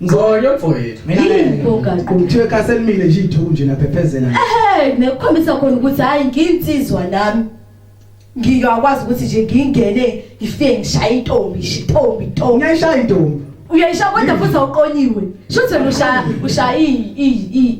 Ngizonyo mfowethu. Mina Kuthiwe kaselimile nje ithuku nje naphephezela. Nekukhombisa khona ukuthi hayi nginsizwa nami. Ngiyakwazi ukuthi nje ngingene ngifike ngishaya intombi. Ngiyashaya intombi. Uyayisha kodwa futhi awuqonyiwe. Shuthi usha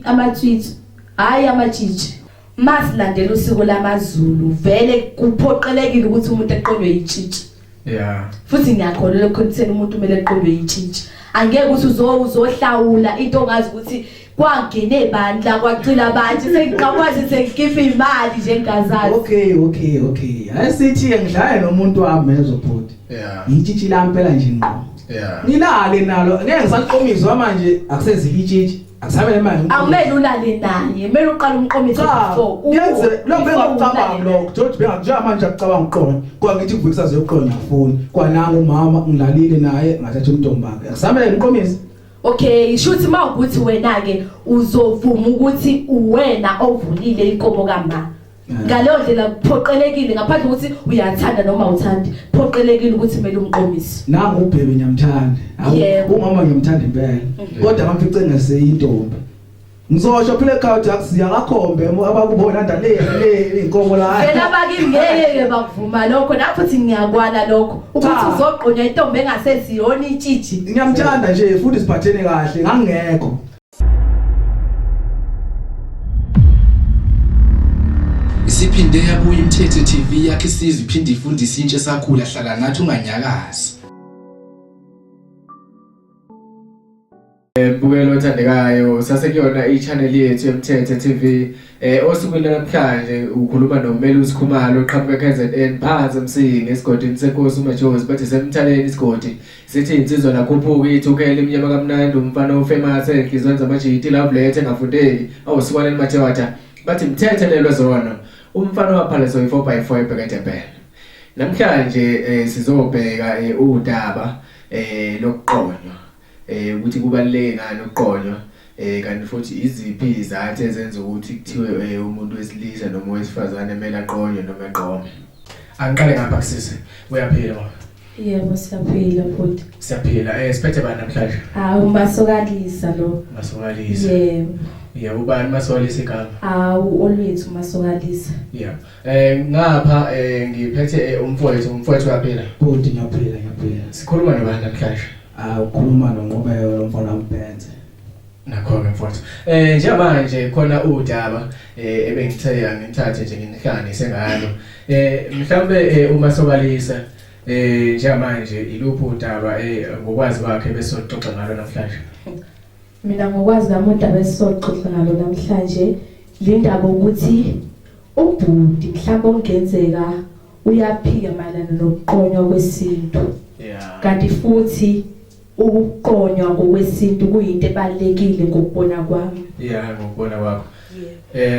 amathwithu. Hayi amatshitshi. Masilandela usiko lamaZulu vele kuphoqelekile ukuthi umuntu eqonywe yitshitshi. Yeah. Futhi ngiyakholelwa ukuthi umuntu kumele eqonywe yitshitshi. Angeke ukuthi uzohlawula into ongazi ukuthi kwangene bandla kwacila abantu sengikwazi sengikhipha imali nje ngazazi. Okay. Ayisithi ngidlale nomuntu wami ezobhuti. Yeah. Yitshitshi la impela nje ngqo. Yeah. Nilale nalo ngeke ngisaqomizwa manje akusezile itshitshi. Akusabe imali. Awumele ulale naye, kumele uqale umqomiso before. Yenze lo bengacabanga lokho. George bengakuja manje akucabanga uqola. Kwa ngithi kuvukisa zoqola ngafuni. Kwananga umama ngilalile naye ngathatha umntombake. Akusamele ngiqomise. Okay, shuthi mawukuthi wena ke uzovuma ukuthi uwena ovulile inkomo kaMama. Ngaleyo ndlela kuphoqelekile ngaphandle ukuthi uyathanda noma uthandi. Phoqelekile ukuthi kumele umqomise. Nangu ubhebe ngiyamthanda. Umama ngiyamthanda impela. Kodwa ngamfice ngaseyintombi. Ngizosho phela ekhawuthi akusiya kakhombe abakubona ndale inkomo la. Phela abaki ngeke bakuvuma lokho nafuthi ngiyakwana lokho. Ukuthi uzoqonya intombi engaseziyona itshitshi. Ngiyamthanda nje futhi siphathene kahle ngangekho. Isiphinde yabuya iMthetho TV yakhe isizwe iphinde ifundise intsha esakhula hlala nathi unganyakazi. Mbukelo othandekayo sasekuyona i-channel yethu yeMthetho TV. Osukwini namhlanje ukhuluma noMelusi Khumalo oqhamuka KZN phansi emsingi esigodini seNkosi uMajozi bathi semthaleni isigodi sithi insizwa nakhuphuka ithukele iminyama kaMnandi umfana ofamous enhlizweni zamajiti lovelethe engafundeki awusikwane eMathewata bathi mthethelelwe zona umfana waphalezo i4x4 ebheketebhele. Namhlanje sizobheka udaba lokuqonywa ukuthi kubaluleke ngani ukuqonywa kanti futhi iziphi izathu ezenza ukuthi kuthiwe umuntu wesilisa noma wesifazane emele aqonywe noma eqome. Angiqale ngapha kusise uyaphila mama? Yebo siyaphila futhi. Siyaphila siphethe bani namhlanje? Umasokalisa lo. Masokalisa. Yebo. Yeah, ubani Masokalisa igama? Olwethu Masokalisa. Yeah. Ngapha ngiphethe umfowethu uyaphila? Bhuti ngiyaphila. Sikhuluma nobani namhlanje? Ukhuluma noNqobelo lomfana uMbenze. Nakho-ke mfowethu. Njengamanje khona udaba ebengithe ngithathe nje nginihlanganise ngalo. Mhlambe uMasokalisa njengamanje iluphi udaba ngokwazi kwakhe bese soxoxa ngalo namhlanje? Mina ngokwazi ngami udaba esizoxoxa ngalo namhlanje lindaba ukuthi ubhuti mhlawumbe ongenzeka uyaphika malana nokuqonywa kwesintu. Yeah. Kanti futhi ukuqonywa ngokwesintu kuyinto ebalekile ngokubona kwami. Yeah, ngokubona kwakho.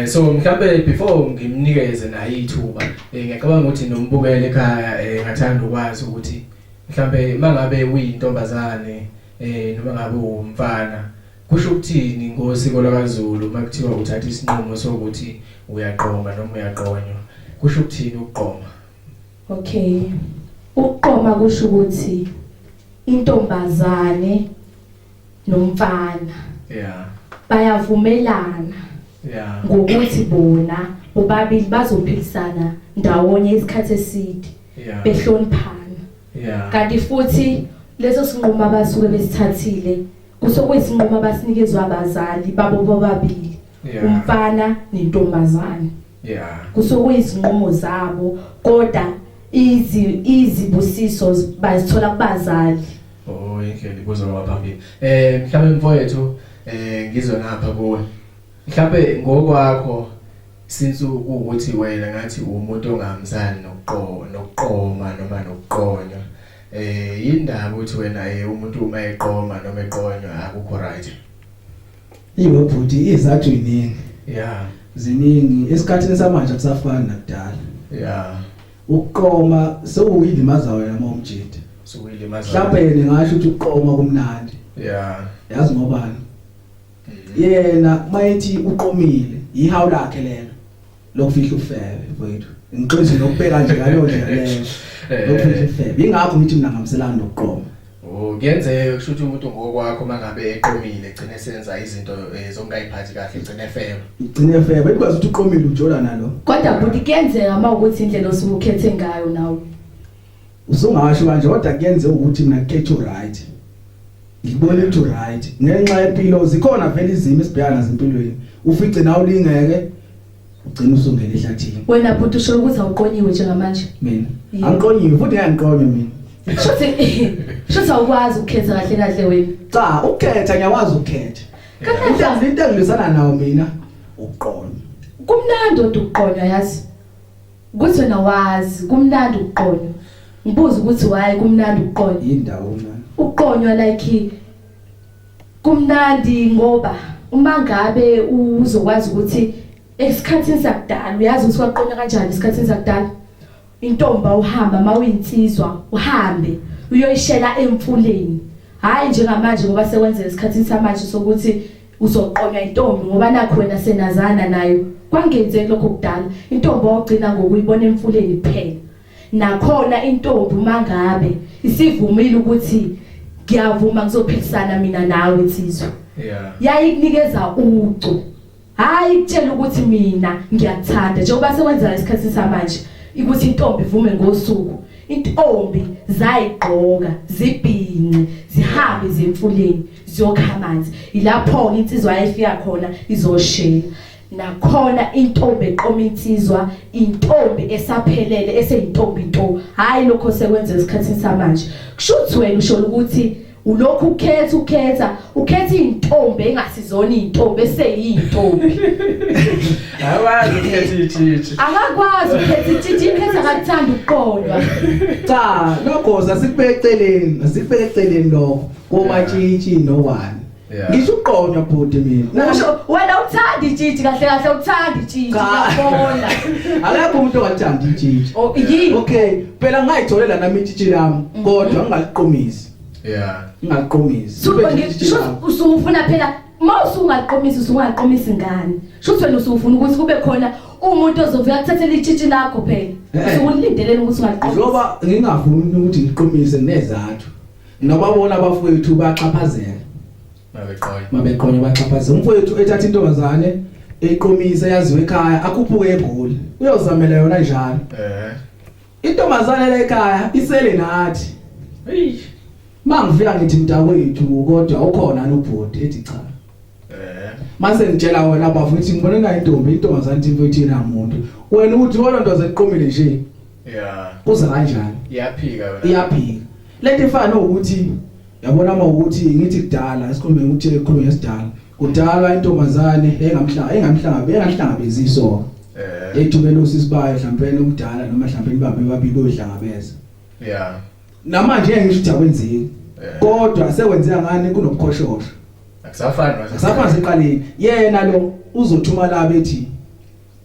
So mhlambe before ngimnikeze naye ithuba ngiyacabanga ukuthi nombukele ekhaya ngathanda ukwazi ukuthi mhlambe mangabe uyintombazane noma ngabe umfana kusho ukuthini ngosiko lakaZulu makuthiwa uthatha isinqumo sokuthi uyaqoma noma uyaqonywa kusho ukuthini ukuqoma? Okay. Ukuqoma kusho ukuthi intombazane nomfana bayavumelana ngokuthi bona bobabili bazophilisana ndawonye isikhathi eside behloniphana. Kanti futhi leso sinqumo abasuke besithathile kusokuyisinqumo abasinikezwe abazali babo bobabili umfana nentombazane. Kusokuyisinqumo zabo kodwa izibusiso bazithola kubazali. Indlela kuzoba phambili. Mhlawumbe mfowethu ngizwe ngapha kuwe. Mhlawumbe ngokwakho since ukuthi wena ngathi umuntu ongamzani nokuqoma noma nokuqonywa. Yindaba ukuthi wena umuntu uma eqoma noma eqonywa akukho right. Yibo bhuti izathu iningi. Ziningi esikhathini samanje akusafani nakudala. Ukuqoma sewuyilimaza wena momjidi. Mhlawumbe ngingasho ukuthi ukuqoma kumnandi. Yazi ngobani? Yena mayithi uqomile ihawu lakhe lelo lokufihla ufebe mfowethu. Ngiqinise nokubeka nje ngalo ndlela leyo. Lokufihla ufebe. Ingakho ngithi mina ngamselana nokuqoma. Kuyenzeka kusho ukuthi umuntu ngokwakho mangabe eqomile egcine senza izinto zongayiphathi kahle egcine efeba. Bekwazi ukuthi uqomile ujola nalo. Kodwa buti kuyenzeka mawukuthi indlela osukhethe ngayo nawe. Usungasho manje kodwa kuyenzeka ukuthi mina ngikhethe right. Ngibone ukuthi right. Ngenxa yempilo zikhona vele izimo esibhekana empilweni. Ufice nawe ulingeke ugcina usungena ehlathini. Wena buti usho ukuthi awuqonyiwe njengamanje. Mina angiqonyiwe futhi ngiyangiqonya mina. Shothi awukwazi ukukhetha kahle wena. Cha, ukukhetha ngiyakwazi ukukhetha. Kanti into engilwisana nawo mina ukuqonya. Kumnandi ukuqonya yazi. Ukuthi wena wazi kumnandi ukuqonya. Ngibuza ukuthi why kumnandi ukuqonya. Indawo mina. Uqonywa like kumnandi ngoba uma ngabe uzokwazi ukuthi esikhathini sakudala uyazi ukuthi waqonya kanjani esikhathini sakudala. Intomba uhamba mawinsizwa uhambe uyoyishela emfuleni hayi njengamanje ngoba sekwenzeka isikhathini samanje sokuthi uzoqonywa intombi ngoba nakho wena senazana nayo kwangenzeki lokho kudala intombi wagcina ngokuyibona emfuleni kuphela nakhona intombi mangabe isivumile ukuthi ngiyavuma ngizophilisana mina nawe insizwa yayikunikeza ucu hayi kutshela ukuthi mina ngiyakuthanda njengoba sekwenza isikhathini samanje ukuthi intombi ivume ngosuku intombi zayigqoka zibhinqe zihambe zemfuleni ziyokha amanzi ilapho insizwa ayifika khona izoshela nakhona intombi eqoma insizwa intombi esaphelele eseyintombi into hayi lokho sekwenza isikhathini samanje kushuthi wena usho ukuthi ulokhu ukhetha intombi engasizona intombi eseyintombi Akwazi ukhetha itshitshi. Akakwazi ukhetha itshitshi ikhetha akathanda ukuqonywa. Cha, lokho asikubeke eceleni lokho komatshitshi nowani. Ngisho uqonywa bhuti mina. Usho wena uthanda itshitshi kahle uthanda itshitshi ngiyabona. Akekho umuntu ongathanda itshitshi. Oh yini? Okay, phela ngayitholela nami itshitshi lami kodwa ngingaliqomisi. Ngingaliqomisi. Usufuna phela mawusungaqomisi usungaqomisi ngani? Shuthi wena usufuna ukuthi kube khona umuntu ozovela kuthathela itshitshi lakho phela. Usulindelele ukuthi ungaqomisi. Ngoba ngingafuni ukuthi ngiqomise nezathu. Nobabona abafowethu baxhaphazela. Mabeqonya baxhaphazela. Umfowethu ethatha intombazane eqomisa yaziwe ekhaya akhuphuke egoli. Uyozamela yona njalo. Intombazane le ekhaya isele nathi. Mangifika ngithi mntakwethu kodwa ukhona nobhodi ethi cha. Mase ngitshela wena abafowethu ngibona na intombazane imfowethu inamuntu. Wena uthi wona nto azeqomile nje. Kuza kanjani? Iyaphika wena. Iyaphika. Lento ifana ukuthi yabona ukuthi ngithi kudala esikhulume ukuthi ekhulume ngesidala. Kudala intombazane engamhlangabezi isonto. Ethumela usisibayo mhlawumbe omdala noma mhlawumbe ibambe babili bohlangabeza. Namanje ngisho ukuthi akwenzeki. Kodwa sekwenzeka ngani kunobukhoshosho. Akusafani eqaleni. Yena lo uzothuma la bethi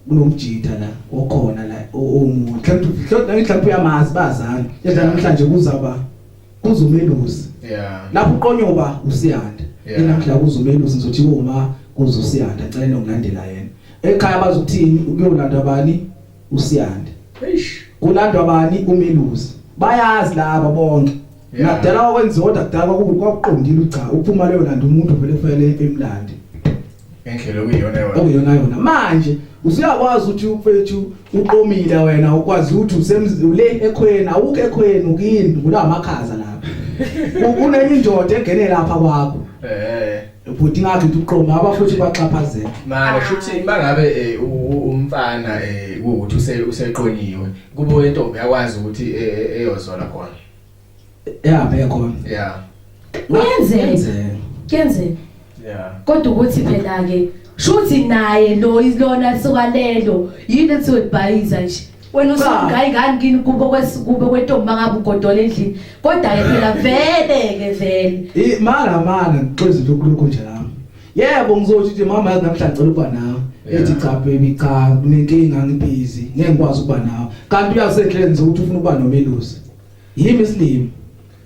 kunomjida la okhona la omuntu. Mhlawumbe uyamazi bazana. Yenza namhlanje kuzumelusi. Lapho uqonyoba usiyanda. Namhlanje kuzumelusi ngizothi uma kuzusiyanda ngicela ngilandela yena. Ekhaya bazokuthini ukuyolanda bani usiyanda. Kulandwa bani umelusi. Bayazi laba bonke. Nakudala okwenziwa kodwa kudala kwakuqondile ucha uphuma leyo landa umuntu vele kufanele emlandi. Ngendlela okuyona. Manje usiyakwazi ukuthi ufethu uqomile wena ukwazi ukuthi usemzule ekhweni awukho ekhweni ukini kulamakhaza lapha. Kunenye indoda engene lapha kwakho. Futhi ngathi uqoma abafuthu baxhaphazela. Manje futhi bangabe umfana ukuthi useqonyiwe kube intombi yakwazi ukuthi eyozola khona. Phela khona. Kuyenzeka. Kodwa ukuthi phela ke shuthi naye lo izilona sokalelo yini ethiwebhayiza nje. Wena usungayi ngani kini kube kwentombi mangabe ugodola endlini. Kodwa ke phela vele. Mala ngixoxe lokho nje lami. Yebo ngizothi nje mama namhlanje ngicela ukuba nawe. Ethi cha baby cha kunenkinga ngibhizi ngeke ngikwazi ukuba nawe. Kanti uyasehlezi ukuthi ufuna ukuba nomelusi. Yimi isilimo.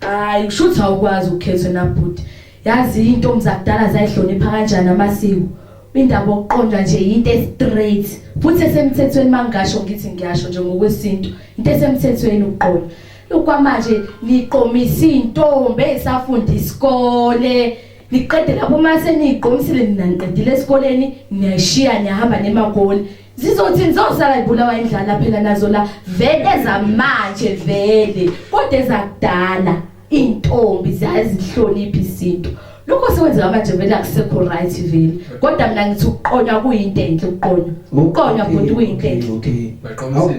Hayi kushuthi awukwazi ukukhetha nabhuti. Yazi intombi zakudala zayihlonipha kanjani amasiko. Indaba okuqonda nje into straight futhi esemthethweni mangasho ngithi ngiyasho nje ngokwesintu into esemthethweni uqondo Ukwamanje niqomisa intombi esafunda isikole. Niqede lapho mase niqomisile ninaqedile esikoleni niyashiya niyahamba nemagoli. Zizothi nizosala ibulawa indlala phela nazo la vele zamanje vele kodwa ezakudala intombi ziyazihlonipha izinto. Lokho sekwenza manje vele akusekho right vele. Kodwa mina ngithi ukuqonywa kuyinto enhle ukuqonywa. Ukuqonywa futhi kuyinto enhle. Okay.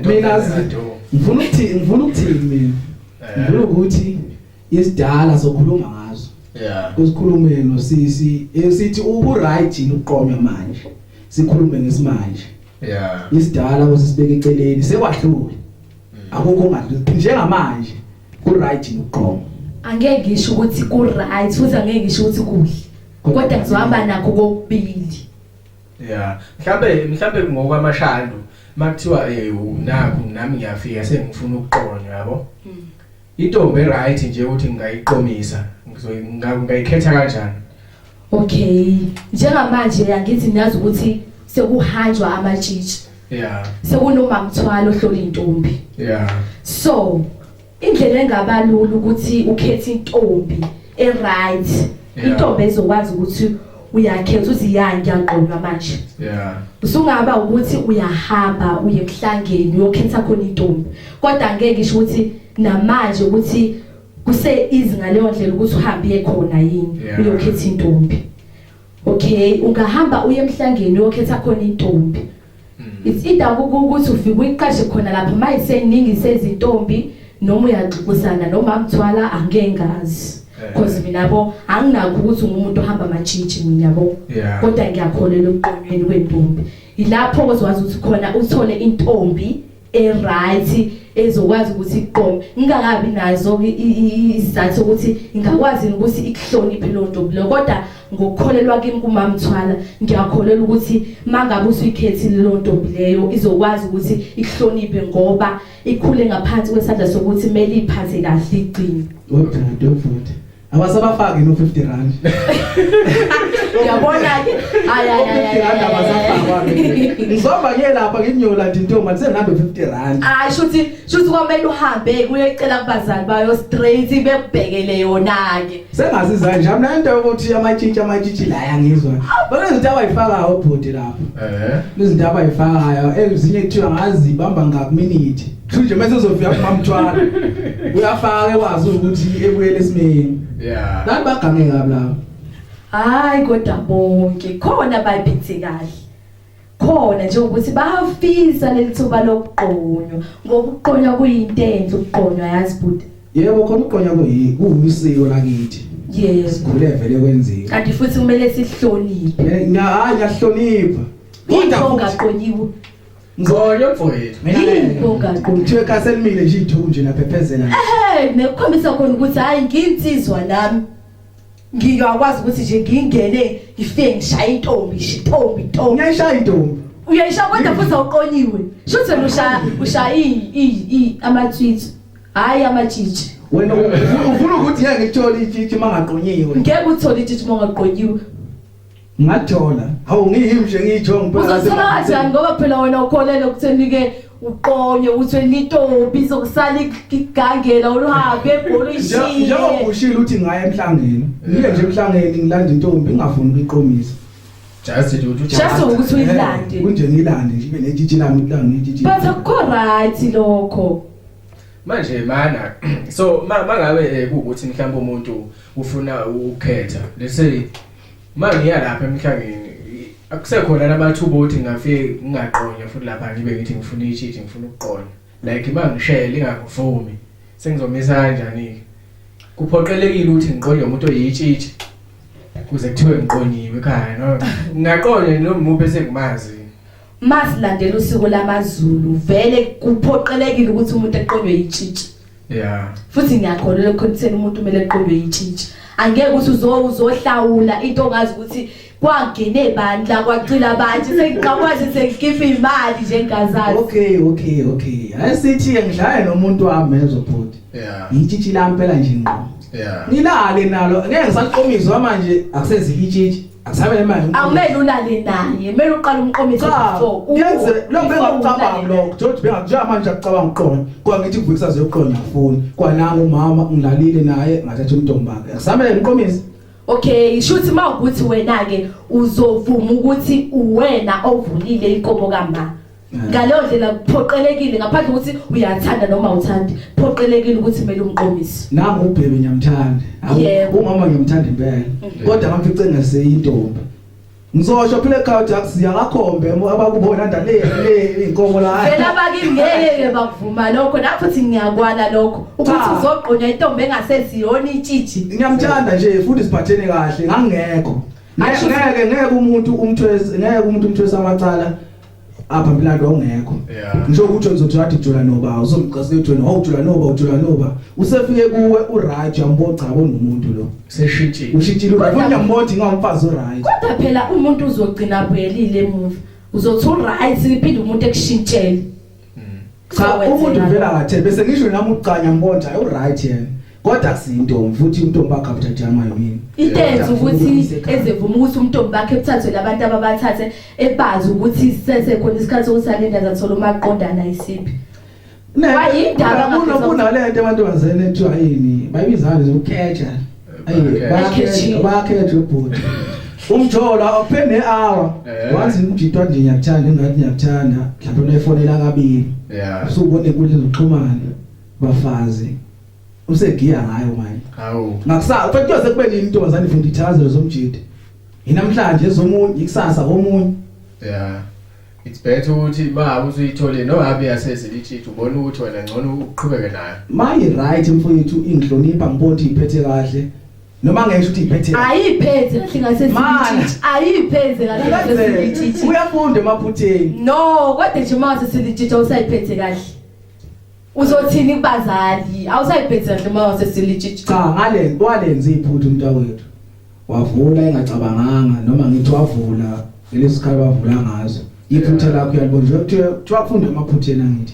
Mina ngifuna ukuthini mina. Ngifuna ukuthi isidala sokhuluma ngazo. Yeah. Kusikhulume nosisi esithi ubu-right yini ukuqonywa manje. Sikhulume ngesimanje. Yeah. Isidala osisibeke eceleni sekwahlule. Akukho ongadluli njengamanje ku-right yini ukuqonywa. Angeke ngisho ukuthi ku right futhi angeke ngisho ukuthi kuhle. Kodwa ngizohamba nakho kokubili. Yeah. Mhlambe ngokwamashandu makuthiwa nakho nami ngiyafika sengifuna ukuqonywa yabo. Intombi right nje ukuthi ngigayiqomisa ngayikhetha kanjani? Okay. Njengamanje yangithi niyazi ukuthi sekuhanjwa amatshitshi. Yeah. Sekunoma mthwalo ohlola intombi. Yeah. So indlela engabalula ukuthi ukhethe intombi right. Intombi ezokwazi ukuthi uyakhetha uthi ngiyaqonqa manje. Yeah. Usungaba ukuthi uyahamba uye emhlangeni uyokhetha khona intombi. Kodwa angeke ngisho ukuthi namanje ukuthi kuse izinga leyo ndlela ukuthi uhambe khona yini uyokhetha intombi. Okay, ungahamba uye emhlangeni uyokhetha khona intombi. It's either ukuthi ufike uyiqashe khona lapha mayiseningi sezintombi noma uyaxoxisana noma mthwala angeke ngazi. Because mina yabo anginakho ukuthi umuntu ohamba amajiji mina yabo. Kodwa ngiyakholela ukuqonyweni kwentombi. Ilapho ozwazi ukuthi khona uthole intombi right ezokwazi ukuthi iqome. Ngingakabi nazo izathu ukuthi ingakwazi ukuthi ikuhloniphe lo ntombi lo kodwa ngokukholelwa kimi kumamthwala ngiyakholela ukuthi mangabe usuyikhethile lo ntombi leyo izokwazi ukuthi ikuhloniphe ngoba ikhule ngaphansi kwesandla sokuthi kumele iphathe kahle igcini. Webhuti abasabafaki no 50 rand. Uyabona ke ngizomba ke lapha nginyola nje intombi sengihambe 50 rand. Shuthi kwamele uhambe kuyecela kubazali bayo straight bekubhekele yona ke. Sengaziza nje mina into ukuthi amajiji la yangizwa. Bona izinto abayifakayo obhuti lapha. Izinto abayifakayo ezinye kuthiwa ngazibamba ngakuminute. Nje mase uzofika kumamthwala. Uyafaka ekwazi ukuthi ebuyele esimeni. Yeah. Nathi bagange kabi lapha. Hayi kodwa bonke khona bayiphethe kahle. Khona nje ukuthi bayafisa lelithuba lokuqonywa ngoba ukuqonywa kuyinto enhle ukuqonywa yazi bhuti. Yebo khona ukuqonywa kuyisiko lakithi. Yes. Sikhule vele kwenzeka. Kanti futhi kumele sihloniphe. Ngiyahlonipha. Kodwa ungaqonyiwe. Ngqonyo mfowethu. Mina kuthiwe kaselimile nje ithuku nje naphephezela. Nekukhombisa khona ukuthi hayi nginsizwa nami. Ngiyakwazi ukuthi nje ngingene ngifike ngishaya intombi. Ngiyayishaya intombi. Uyayishaya kodwa futhi awuqonyiwe. Shuthi ushaya ama-tweets. Hayi amajiji. Wena ufuna ukuthi ngeke ngithole ijiji mangaqonyiwe. Ngeke uthole ijiji mangaqonyiwe. Ngathola. Hawu ngiyimi nje ngiyijonga phela. Uzothola kanjani ngoba phela wena ukholele ukutheni ke uqonye ukuthi wena intombi izokusala igangela oluhambe ebhola ishiye. Njengoba ushilo ukuthi ngaya emhlangeni. Ngiye nje emhlangeni ngilanda intombi ngingafuni ukuyiqomisa. Just ukuthi uyilande. Kunje ngilande nje ibe nejiji lami ngilanga ijiji. But akukho right lokho. Manje mana so mangabe ukuthi mhlawumbe umuntu ufuna ukukhetha let's say mangiya lapha emhlangeni akusekhona namathuba ukuthi ngafike ngingaqonya futhi lapha ngibe ngithi ngifuna ijiji ngifuna ukuqonya like mangishele ingakuvumi sengizomisa kanjani kuphoqelekile ukuthi ngiqonye umuntu oyijiji kuze kuthiwe ngiqonyiwe ekhaya no ngaqonya noma bese ngimazi masilandela usiko lamaZulu vele kuphoqelekile ukuthi umuntu eqonywe ijiji. Yeah. Futhi ngiyakholelwa ukutheni umuntu kumele eqonywe ijiji. Angeke ukuthi uzohlawula into ongazi ukuthi kwangene ebandla kwacila abantu sengikwazi sengikhipha imali njengazazi. Okay. Ayisithi ngidlale nomuntu wami ezobhuti. Yeah. Ijiji lami phela nje ngqo. Yeah. Ngilale nalo ngeke ngisaqomizwa manje akusezi ijiji. Akusabe manje. Awumele ulale naye, kumele uqale umqomise before. Yenze lo bengacabanga lokho, George bengakuja manje akucabanga uqondo. Kwa ngithi uViksazi yoqondo afuni. Kwananga umama ngilalile naye ngathatha umntombakhe. Akusabe umqomise. Okay, shuthi mawukuthi wena ke uzovuma ukuthi uwena ovulile inkomo kaMa. Ngaleyo ndlela kuphoqelekile ngaphandle ukuthi uyathanda noma uthandi. Kuphoqelekile ukuthi kumele umqomise. Nangu ubhebe ngiyamthanda. Umama ngiyamthanda impela. Kodwa ngamfice ngaseyintombi. Ngizosho phela ekhawuthi akusiya ngakhombe abakubona ndale inkomo la. Phela bakini ngeke bakuvuma lokho nafuthi ngiyakwana lokho. Ukuthi uzoqonya intombi engaseziyona itshiji. Ngiyamthanda nje futhi siphathene kahle ngangekho. Ngeke umuntu umthwesa amacala apha mphilando ongekho. Ngisho ukuthi uzothi wathi Jula Noba uzomqasela Jula Jula Noba usefike kuwe uright yambona cha bonomuntu lo seshitshile ushitshile ufuna ngimbothi ngawumfazi uright kodwa phela umuntu uzogcina abuyelile emuva uzothi uright siphinde umuntu ekushintshele cha umuntu vela kathe bese ngisho nami uqanya mbona hayi uright yena kodwa akusintombi futhi intombi akhe abuthathama yini intenze ukuthi ezevuma ukuthi umntombi bakhe uthathwe labantu ababathathe ebazi ukuthi sesekhona isikhathi sokusalinda zathola umaqondana isiphi wayindaba kunalento amantombazane ethiwa yini bayibizana zokukhetha bakhetha ubhuti umjola uphene hour wazi umjitwa nje ngiyakuthanda engathi ngiyakuthanda mhlawumbe unefonela kabili usubone inkundla zokuxhumana bafazi usegiya ngayo manje hawo ngakusasa ufethu sekube nini intombazane ifunda ithazelo zomjidi inamhlanje ezomunye ikusasa komunye it's better ukuthi ba uzuyithole no habe yasezilithi ubona ukuthi wena ngcono uqhubeke nayo mayi right mfowethu inhlonipha ngibona ukuthi iphethe kahle noma ngisho ukuthi iphethe ayiphethe kahle ngasezilithi ayiphethe kahle ngasezilithi uyafunda emaphutheni no kodwa nje mase silithi usayiphethe kahle uzothini kubazali awusayiphethe kahle mase silithi cha ngale walenza iphuthu umntawethu wavula engacabanganga noma ngithi wavula lesikhala bavula ngazo iphutha lakho uyalibona ukuthi wafunda emaphutheni angithi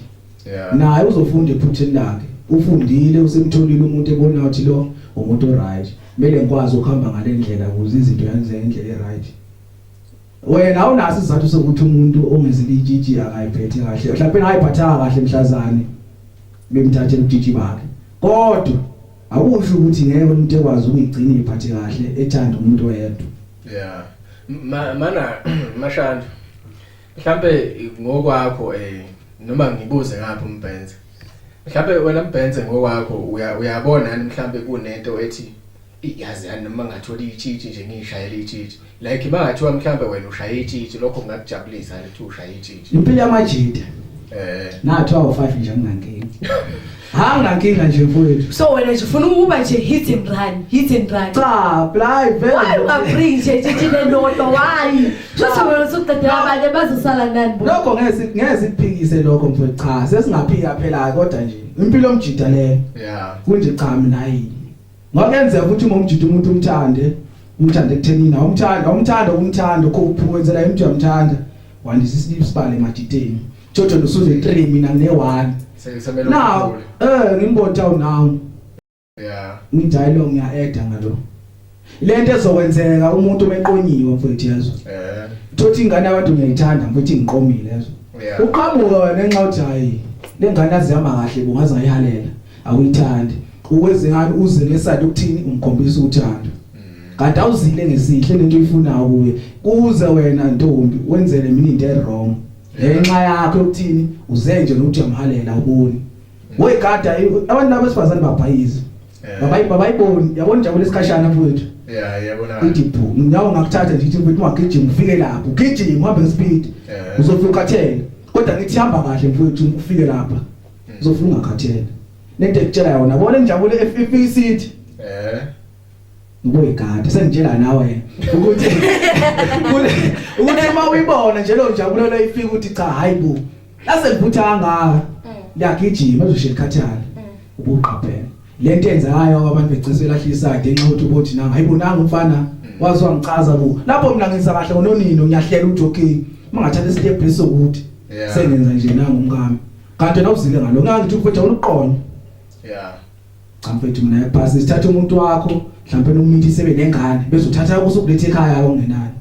naye uzofunda ephutheni lakhe ufundile usemtholile umuntu ebona ukuthi lo umuntu right kumele ngikwazi ukuhamba ngalendlela ukuze izinto yenzeke ngendlela eright wena awunaso isizathu sokuthi umuntu ongezilitshiji akayiphethe kahle mhlawumbe ayiphatha kahle mhlazane bemthathela ubutshiji bakhe kodwa akusho ukuthi ngeke umuntu ekwazi ukuyigcina iphathe kahle ethanda umuntu oyedwa mana mashanda mhlambe ngokwakho noma ngibuze ngapha uMbenze mhlambe wena Mbenze ngokwakho uyabona yani mhlambe kunento ethi iyazi yani noma ngathola itshitshi nje ngishayela itshitshi like bangathiwa mhlambe wena ushaya itshitshi lokho kungakujabulisa ukuthi ushaya itshitshi impilo yamajida nathi awu 5 nje nginankinga hanginankinga nje mfowethu so wena nje ufuna ukuba nje hit and run cha fly vele why ungabring nje tshitshile lodwa why just wena sokuqedela abanye bazosala nani bo lokho ngeke siphikise lokho mfowethu cha sesingaphika phela kodwa nje impilo yomjida leyo kunje cha mina yini ngakenzeka ukuthi umjida umuntu umthande ekuthenini umthanda ukuphumenzela umuntu uyamthanda wandisa isibale emajideni Jojo lusuze 3 mina ne1 seyisemela now ngimbotha unawo ngijayilo ngiyaeda ngalo lento ezokwenzeka umuntu omeqonyiwe mfowethu yazo thothi ingane abantu ngiyayithanda mfowethu ngiqomile yazo uqhamuka wena enxa uthi hayi lengane azihamba kahle bungaza ayihalela awuyithandi ukweze ngani uze ngeside ukuthini umkhombisa uthando kanti awuzile ngesihle lento uyifunayo kuye kuze wena ntombi wenzele mina into wrong ngenxa yakho ukuthini uze nje nokuthi uyamhalela uboni wegada abantu abesifazane babhayiza babayiboni yabona njalo lesikhashana mfowethu yabona idiphu nyawo ngakuthatha nje ukuthi mfowethu ungagijima ufike lapho ugijima uhambe speed uzofika ukhathele kodwa ngithi hamba kahle mfowethu ufike lapha uzofika ungakhathele lento ekutshela yona bona njabule efika isithi ngoyigada sengitshela nawe ukuthi uma uyibona nje lo njabule lo ifika ukuthi cha hayibo lasengivutha kangaka liyagijima ezoshe likhathana ubuqaphela lento yenzayo abantu begcisela hlisade ngenxa ukuthi ubothi nanga hayibonanga umfana wazi wangichaza ku lapho mina ngisa kahle ngononino ngiyahlela ukuthi okay mangathatha step lesokuthi sengenza nje nanga umkami kanti nawuzile ngalo ngangithi mfethu unoqondo cha mfethu mina yaphasi sithatha umuntu wakho mhlawumbe nomuntu isebe nengane bezothatha ukusukulethe ekhaya ongenani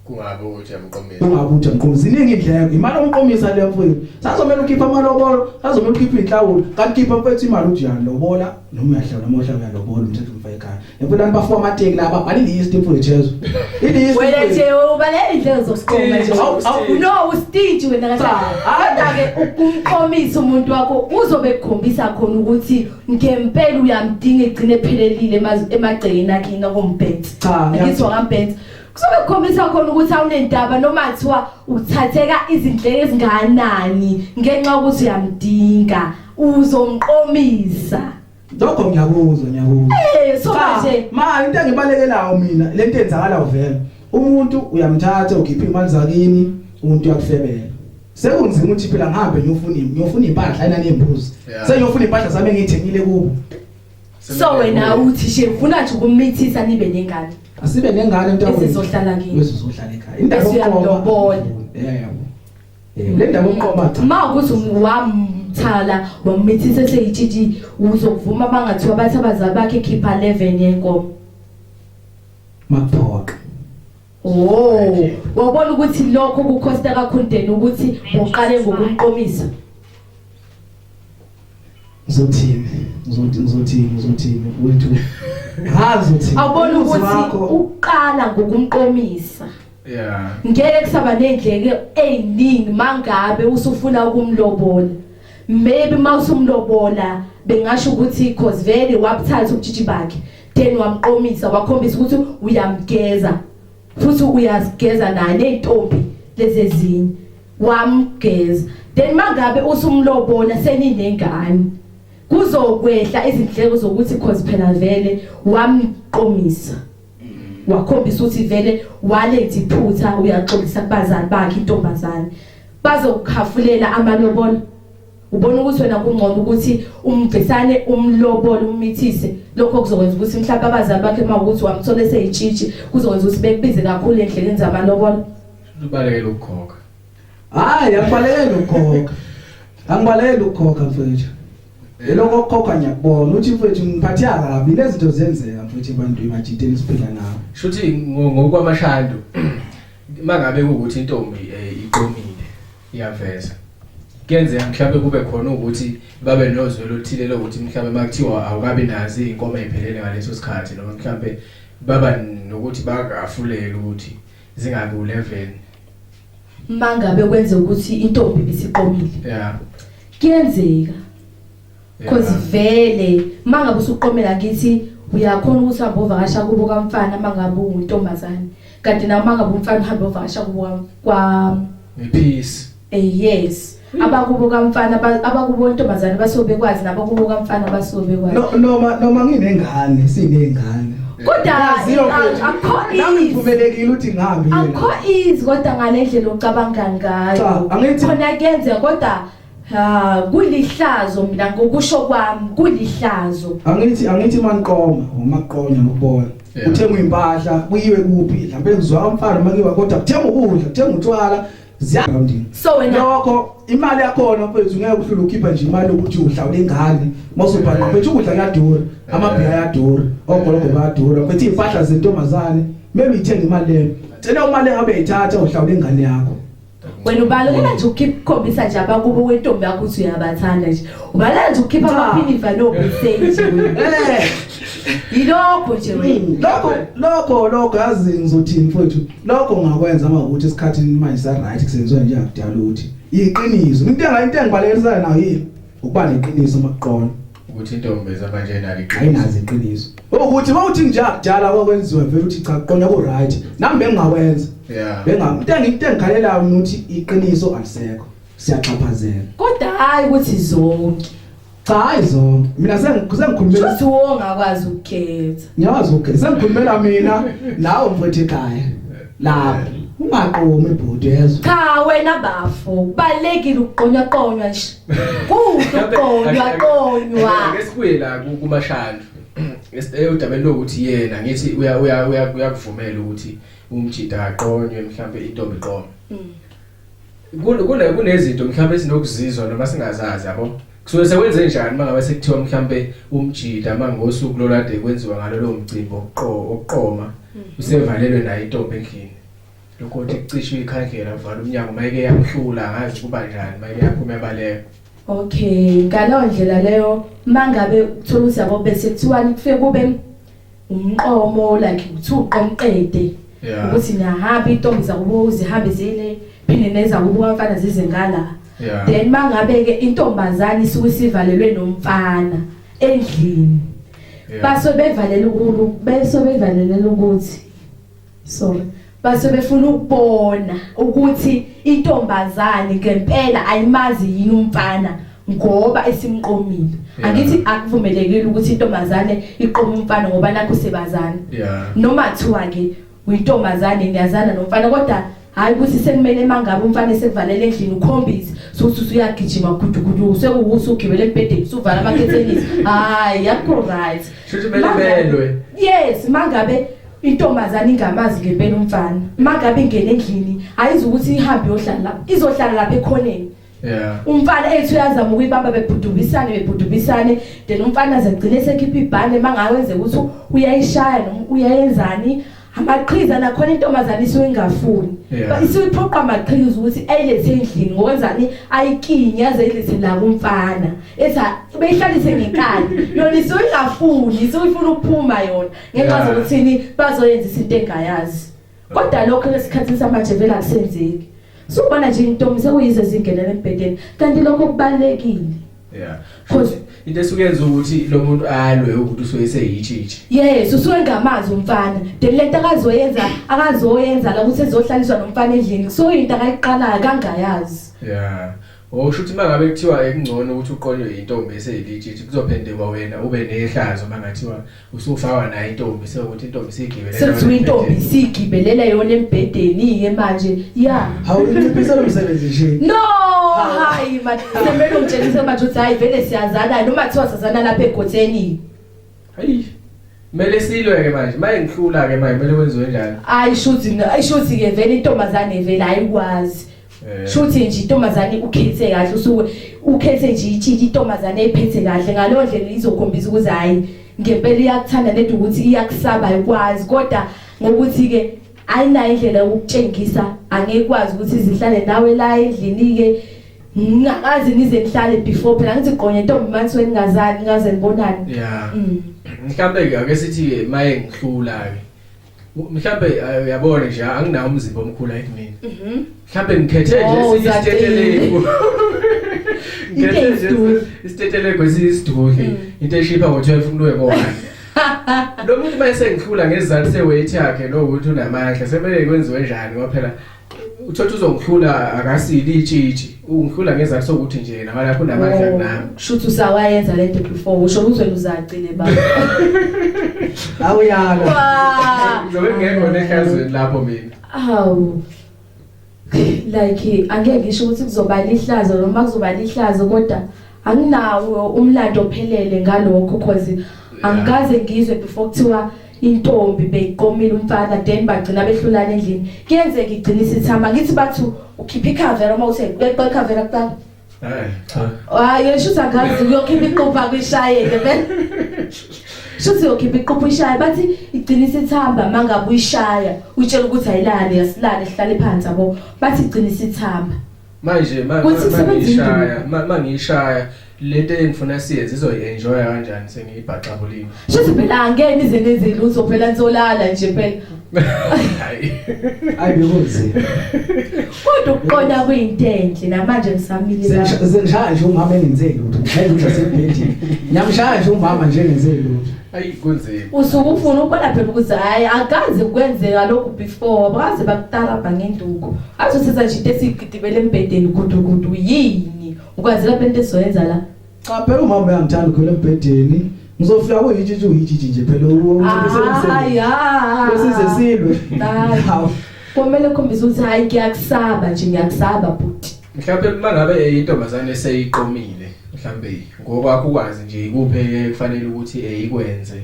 kungabe ukuthi amqomisa ungabuthi amqomisa iningi indleko imali omqomisa le mfowethu sazomela ukhipha amalobolo sazomela ukhipha inhlawulo kanti khipha mfowethu imali uthi uyalobola noma uyahlala noma uhlala uyalobola umthetho umfaka ekhaya emfowethu bafuwa amateki laba bali list mfowethu yezo ilist wena nje ubalela indlela zokuqoma nje no ustage wena kahle ke ukumqomisa umuntu wakho uzobe ekukhombisa khona ukuthi ngempela uyamdinga egcine ephelelile emagcekeni akhe ngombhenzi ngithi wakambhenzi kuzobe ekukhombisa khona ukuthi awunendaba noma kuthiwa uthatheka izindleko ezinganani ngenxa yokuthi uyamdinga uzomqomisa lokho ngiyakuzwa so manje ma into engibalekelayo mina lento enzakala uvela umuntu uyamthatha ukhipha imali zakini umuntu uyakufebela sekunzima ukuthi phela ngihambe ngiyofuna impahla ayina nembuzi sengiyofuna impahla zami engithengile kubo so wena uthi nje ufuna nje ukumithisa nibe nengane asibe nengane mntwana esizohlala kini wezizohlala ekhaya indaba yokuqoma yebo le ndaba yokuqoma ma ukuthi wamthala wamithisa seyitshitshi uzokuvuma bangathiwa bathi abazali bakhe ekhipha 11 yenkomo maphoqa wabona ukuthi lokho kukhosta kakhundeni ukuthi uqale ngokumqomisa ngizothini wethu hazothi awubona ukuthi uqala ngokumqomisa ngeke kusaba nendleke eziningi mangabe usufuna ukumlobola maybe mawusumlobola bengasho ukuthi cause vele wabuthatha ubutshitshi bakhe then wamqomisa wakhombisa ukuthi uyamgeza futhi uyazigeza naye nentombi lezi ezinye wamgeza then mangabe usumlobola seninengane kuzokwehla izindleko zokuthi cause phela vele wamqomisa wakhombisa ukuthi vele waletha iphutha uyaxolisa kubazali bakhe intombazane bazokhafulela amalobolo ubona ukuthi wena kungcono ukuthi umvesane umlobolo umithise lokho kuzokwenza ukuthi mhlawumbe abazali bakhe mawukuthi wamthola eseyitshitshi kuzokwenza ukuthi bekubize kakhulu endleleni zamalobolo ubalekela ukukhokha hayi angibalekela ukukhokha mfethu lokho ukukhokha ngiyakubona uthi mfethu ngiphathe kabi lezinto zenzeka mfethu abantu emajiteni siphila nawo shuthi ngokwamashado mangabe ukuthi intombi iqomile iyaveza kuyenzeka mhlawumbe kube khona ukuthi babe nozwelo oluthile lokuthi mhlawumbe makuthiwa awukabi nazi inkomo eziphelele ngaleso sikhathi noma mhlawumbe baba nokuthi bakafulela ukuthi zingabe u11 mangabe kwenza ukuthi intombi bisiqomile kuyenzeka cause vele mangabe usuqomela ngithi uyakhona ukuthi uhambe uvakasha kubo kamfana mangabe unguNtombazane kanti nawe mangabe umfana uhambe uvakasha kubo kwa peace yes abakubo kamfana abakubo intombazane basobe kwazi nabakubo kamfana basobe kwazi noma nginengane sinengane kodwa akuvumelekile ukuthi ngihambe yena akho easy kodwa ngalendlela ocabanga ngayo khona kuyenza kodwa kulihlazo mina ngokusho kwami kulihlazo angithi maniqoma umaqonya ngokubona uthenga impahla kuyiwe kuphi mhlawumbe ngizwa umfana makiwa kodwa kuthenga ukudla kuthenga utshwala ziyaqondini so wena lokho imali yakho mfethu ngeke uhlule ukhipha nje imali ukuthi uhlawule ingane mawusubhala mfethu ukudla kuyadura amabhiya ayadura ogologo bayadura mfethu impahla zentombazane maybe ithenga imali leyo cela imali abe ithatha uhlawule ingane yakho wena ubalekela nje ukukhombisa nje abakubo wentombi yakho ukuthi uyabathanda nje ubalekela nje ukhipha amaphinifa nobusenje yilokho nje wena lokho yazi ngizothini mfowethu lokho ngakwenza uma ukuthi isikhathini manje sa right kusenziwa nje akudala ukuthi iqiniso into engibalekela nayo yini ukuba neqiniso makuqona ukuthi intombi zamanje nali ayinazi iqiniso ukuthi mawuthi nje akudala kwakwenziwa vele uthi cha kuqona ku right nami bengingakwenza into engikhalela ukuthi iqiniso alisekho siyaxhaphazela kodwa hayi ukuthi zonke cha hayi zonke mina sengikhulumela uthi ongakwazi ukukhetha ngiyawazi ukukhetha sengikhulumela mina nawe mfowethu ekhaya lapho ungaqomi ibhuti yezo cha wena bafo kubalekile ukuqonyaqonywa nje kuqonywa ngesibuye la kumashando udabeni lokuthi yena ngithi uyakuvumela ukuthi umjida aqonywe mhlawumbe intombi iqome kunezinto mhlawumbe esinokuzizwa noma singazazi yabo kusuke sekwenze njani mangabe sekuthiwa mhlambe umjida mangosuku lolade kwenziwa ngalo lo mcimbi oqoma usevalelwe nayo intombi endlini lokho ukuthi kucishwe ikhandlela vala umnyango mayike yamhlula ngazi kuba njani mayike yaphuma ebaleka. Okay, ngaleyo ndlela leyo mangabe uthola ukuthi yabo bese kuthiwa kufike kube umqomo like uthuqomqede ukuthi nahamba intombi zakubo uzihambe zile phinde neza kubuka mfana zizengala. Then mangabe ke intombazana isuke sivalelwe nomfana endlini baso bevalele ukuthi sorry baso befuna ukubona ukuthi intombazane ngempela ayimazi yini umfana ngoba esimqomile. Angithi akuvumelekile ukuthi intombazane iqome umfana ngoba nakho sebazana noma kuthiwa ke uyintombazane niyazana nomfana kodwa hayi ukuthi sekumele mangabe umfana esevalele endlini ukhombise sokuthi usuyagijima gudugudu sekuwusu ugibele ebhedeni usuvala amakethenisi hayi yakho right Shothi belebelwe. Yes mangabe intombazane ingamazi ngempela umfana mangabe ingene endlini ayizukuthi ihambe yohlala izohlala lapha ekhoneni. Umfana ethu uyazama ukuyibamba bebhudubisane then umfana azagcina esekhipha ibhande mangawenze ukuthi uyayishaya noma uyayenzani amaqhiza nakhona intombazane isuke ingafuni isuke iphoqa amaqhiza ukuthi ayilethe endlini ngokwenzani ayikinye yaze ilethe la kumfana etha beyihlalise ngekali yona isuke ingafuni isuke ifuna ukuphuma yona ngenxa zokuthini bazoyenza izinto engayazi kodwa lokho esikhathini samanje vele akusenzeki. So ubona nje intombi sekuyize zingenele embedeni kanti lokho kubalekile. Because into esukenza ukuthi lo muntu alwe ukuthi usuke eseyitshitshi. Yes usuke ngamazi umfana then lento akazoyenza la ukuthi ezohlaliswa nomfana endlini so into akayiqalayo kangayazi. Ushuthi mangabe kuthiwa ekungcono ukuthi uqonywe intombi eseyilitshitshi kuzophendekwa wena ube nehlazo mangathiwa usufakwa nayo intombi sekuthi intombi sigibelela. Sekuthiwa intombi sigibelela yona embedeni ke manje Awunciphisa lo msebenzi nje. No hayi semele ungitshengise manje ukuthi hayi vele siyazana noma kuthiwa sazana lapha egotheni. Hayi mele silwe ke manje maye ngihlula ke manje mele wenziwe njalo. Ayishuthi ke vele intombazane vele ayikwazi. Shuthi nje intombazane ukhethe kahle usuke ukhethe nje itshitshi intombazane ephethe kahle ngalo ndlela izokhombisa ukuthi hayi ngempela iyakuthanda nedwa ukuthi iyakusaba ikwazi kodwa ngokuthi ke ayinayo indlela yokutshengisa angekwazi ukuthi izihlale nawe la endlini ke ngakazi nize nihlale before phela ngithi gqonye intombi manje ngingazani ngaze ngibonani. Mhlambe ke ake sithi maye ngihlula ke mhlambe uyabona nje anginawo umzimba omkhulu like mina. Mhlambe ngikhethe nje isiteteleko. Ngikhethe nje isiteteleko esisidudle into eshipha ngo12 kunuwe ngo1. Lo muntu mase ngihlula ngezizathu seweight yakhe lo ukuthi unamandla semele kwenziwe njani ngoba phela uthothi uzongihlula akasili itshitshi ungihlula ngezathu sokuthi nje naba lapho unamandla kunami. Shuthi usawayenza lento before usho uzweni uzagcine baba. Awuyala. Ngizobe ngekho nehlazweni lapho mina. Awu. Like angeke ngisho ukuthi kuzoba lihlazo noma kuzoba lihlazo kodwa anginawo umlando ophelele ngalokho because angikaze ngizwe before kuthiwa intombi beyiqomile umfana then bagcina behlulana endlini kuyenzeka igcina isithamba ngithi bathu ukhipha ikhavera uma uthe beqe ikhavera kuqala hayi shuthi angazi uyokhipha iqopha kwishayeke vele shuthi uyokhipha iqopha ishaya bathi igcina isithamba mangabe uyishaya utshela ukuthi ayilali yasilala ihlale phansi yabo bathi igcina isithamba manje mangishaya lento engifuna siyenze izoyenjoya kanjani sengiyibhaxabulile. Shuthi phela angeke nize nezilutho phela nizolala nje phela. Hayi bekuzi. Kodwa ukuqonda kuyintenhle namanje ngisamile la. Sengishaya nje umama engenzeki lutho. Hayi ngisho sebhedini. Nyamshaya nje umama nje engenzeki lutho. Hayi kunzima. Usuke ufuna ukubona phela ukuthi hayi akaze kwenzeka lokhu before baze bakutarabha ngenduku. Athi sithatha nje into esigidibele embedeni gudugudu yini? Ukwazi lapho into esoyenza la. Cha phela umama uyangithanda ukhwela embedeni. Ngizofika kuyitshitshi uyitshitshi nje phela hayi bese silwe. Hawu. Kumele khombisa ukuthi hayi ngiyakusaba nje ngiyakusaba buti. Mhlawumbe mangabe intombazane seyiqomile mhlawumbe ngokwakho ukwazi nje ikuphe kufanele ukuthi ikwenze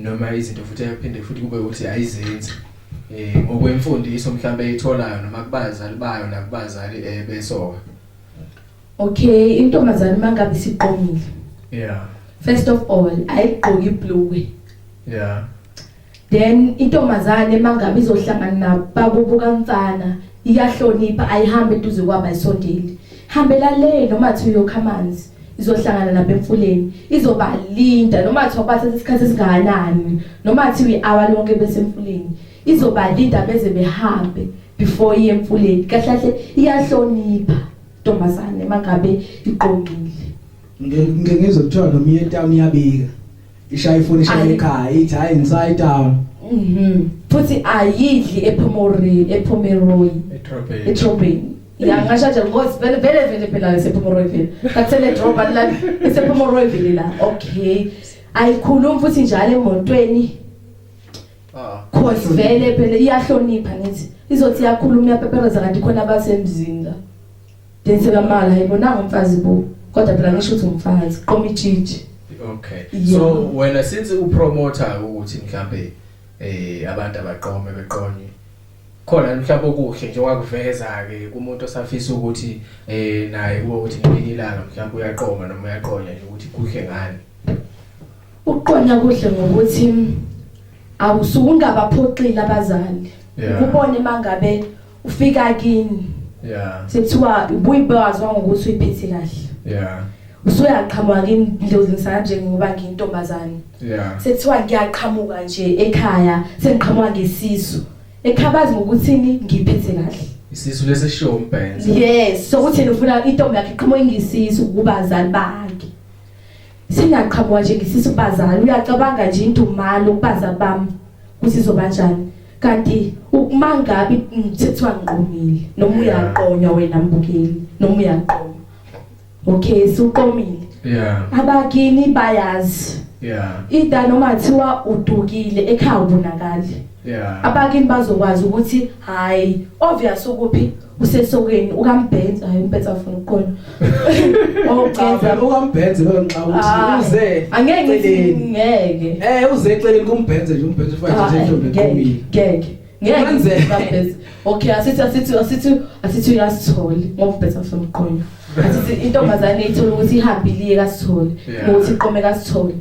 noma izinto futhi ayaphinde futhi kube ukuthi ayizenzi ngokwemfundiso mhlawumbe itholayo noma kubazali bayo nakubazali besoka. Okay, intombazane mangabe siqomile. Yeah. First of all, ayigqoki ibhluwe. Yeah. Then intombazane mangabe izohlangana nabakubo kamfana, iyahlonipha ayihambe eduze kwaba isondeli. Hambela le noma thi uyokha amanzi, izohlangana nabemfuleni, izobalinda noma thi wabathatha isikhathi esingakanani, noma thi uyi-hour lonke besemfuleni, izobalinda beze behambe before iye emfuleni. Kahle kahle iyahlonipha intombazane mangabe iqomile. Ngizwe kuthiwa noma iye town iyabika. Ishaya ifoni ishaya ekhaya ithi hayi ngisaya town. Futhi ayidli ePomeroy. Etrobeni. Ya ngasho nje ngoba vele phela esePomeroy vele. Kathele droba la esePomeroy vele la. Okay. Ayikhulumi futhi njalo emontweni. Cause vele phela iyahlonipha nithi. Izothi iyakhuluma iyapepereza kanti khona abasemzinga. Dense kamala hayibonanga umfazi bo. Kodwa phela ngisho ukuthi umfazi qoma ijiji. Okay. Yeah. So wena since upromoter ukuthi mhlambe abantu abaqome beqonye khona mhlawumbe okuhle nje wakuveza ke kumuntu osafisa ukuthi naye ukuthi ngelinilanga mhlawumbe uyaqoma noma uyaqonya nje ukuthi kuhle ngani. Uqonya kuhle ngokuthi awusuke ungabaphoqile abazali. Ukubone mangabe ufika kini. Yeah. Sekuthiwa ubuyibazwa ngokuthi uyiphethe kahle. Yeah. Usuyaqhamuka kini ndlozisa nje ngoba ngiyintombazane. Yeah. Sekuthiwa ngiyaqhamuka nje ekhaya sengiqhamuka ngesisu. Ekhabazi ngokuthini ngiphethe kahle. Isisu lesisho umbhenze. Yes, so uthi ufuna intombi yakhe iqhamuke ngesisu kubazali bakhe. Singaqhamuka nje ngesisu bazali uyacabanga nje intumalo kubaza bami ukuthi izoba kanjani. Kanti ukumangabi umthethwa ngiqomile noma uyaqonya wena mbukeli noma uyaqoma. Okay, suqomile. Yeah. Abakini bayazi. Yeah. Ida noma thiwa udukile ekhaya ubonakali. Yeah. Abakini bazokwazi ukuthi hayi obvious ukuphi usesokweni ukambhenza hayi umpetha afuna ukuqona. Cha ukambhenze lo nxa uthi uze angeke ngeke. Uze eceleni kumbhenze nje umbhenze ufake nje intombi eqomile. Ngeke ngeke. Okay, asithi uyasithole ngoba umpetha afuna ukuqona. Asithi intombazane ithola ukuthi ihambile kasithole ngokuthi iqome kasithole.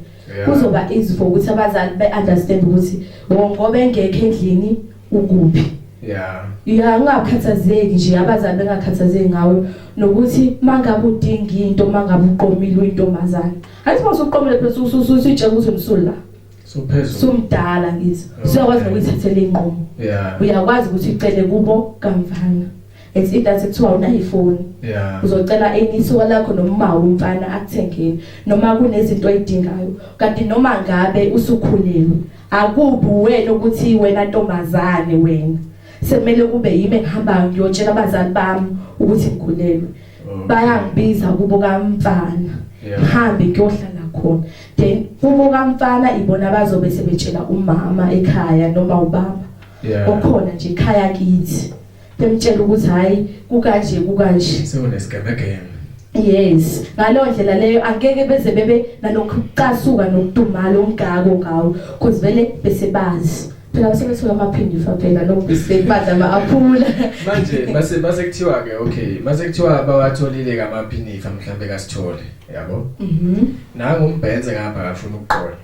Kuzoba easy for ukuthi abazali be-understand ukuthi ngoba engekho endlini ukuphi. Yeah. Ungakhathazeki nje abazali bengakhathazeki ngawe nokuthi mangabe udinga into mangabe uqomile uyintombazane. Ayithi mase uqomile phela usuyitshela ukuthi umsula. So phezulu. Sumdala ngizo. Usuyakwazi ukuyithathela inqomo. Yeah. Uyakwazi ukuthi ucele kubo kamfana. It's it that sekuthiwa una iPhone. Yeah. Uzocela eniso lakho noma umfana akuthengeni noma kunezinto oyidingayo kanti noma ngabe usukhulelwe akubi wena ukuthi wena ntombazane wena semele kube yimi ngihamba ngiyotshela abazali bami ukuthi ngikhulelwe. Bayangibiza kubo kamfana. Hambe kuyohlala khona. Then kubo kamfana ibona abazobe sebetshela umama ekhaya noma ubaba. Okhona nje ekhaya kithi. Bemtshela ukuthi hayi kukanje sewunesigabagame. Yes, ngalo ndlela leyo angeke beze bebe nalokucasuka nokudumala omgako ngawo because vele bese bazi phela basebethola amaphindifa phela nokubisebadla ama-aphula manje base kuthiwa ke okay base kuthiwa bawatholile ke amaphinifa mhlambe kasithole yabo. Nangu umbhenze ngapha afuna ukuqola.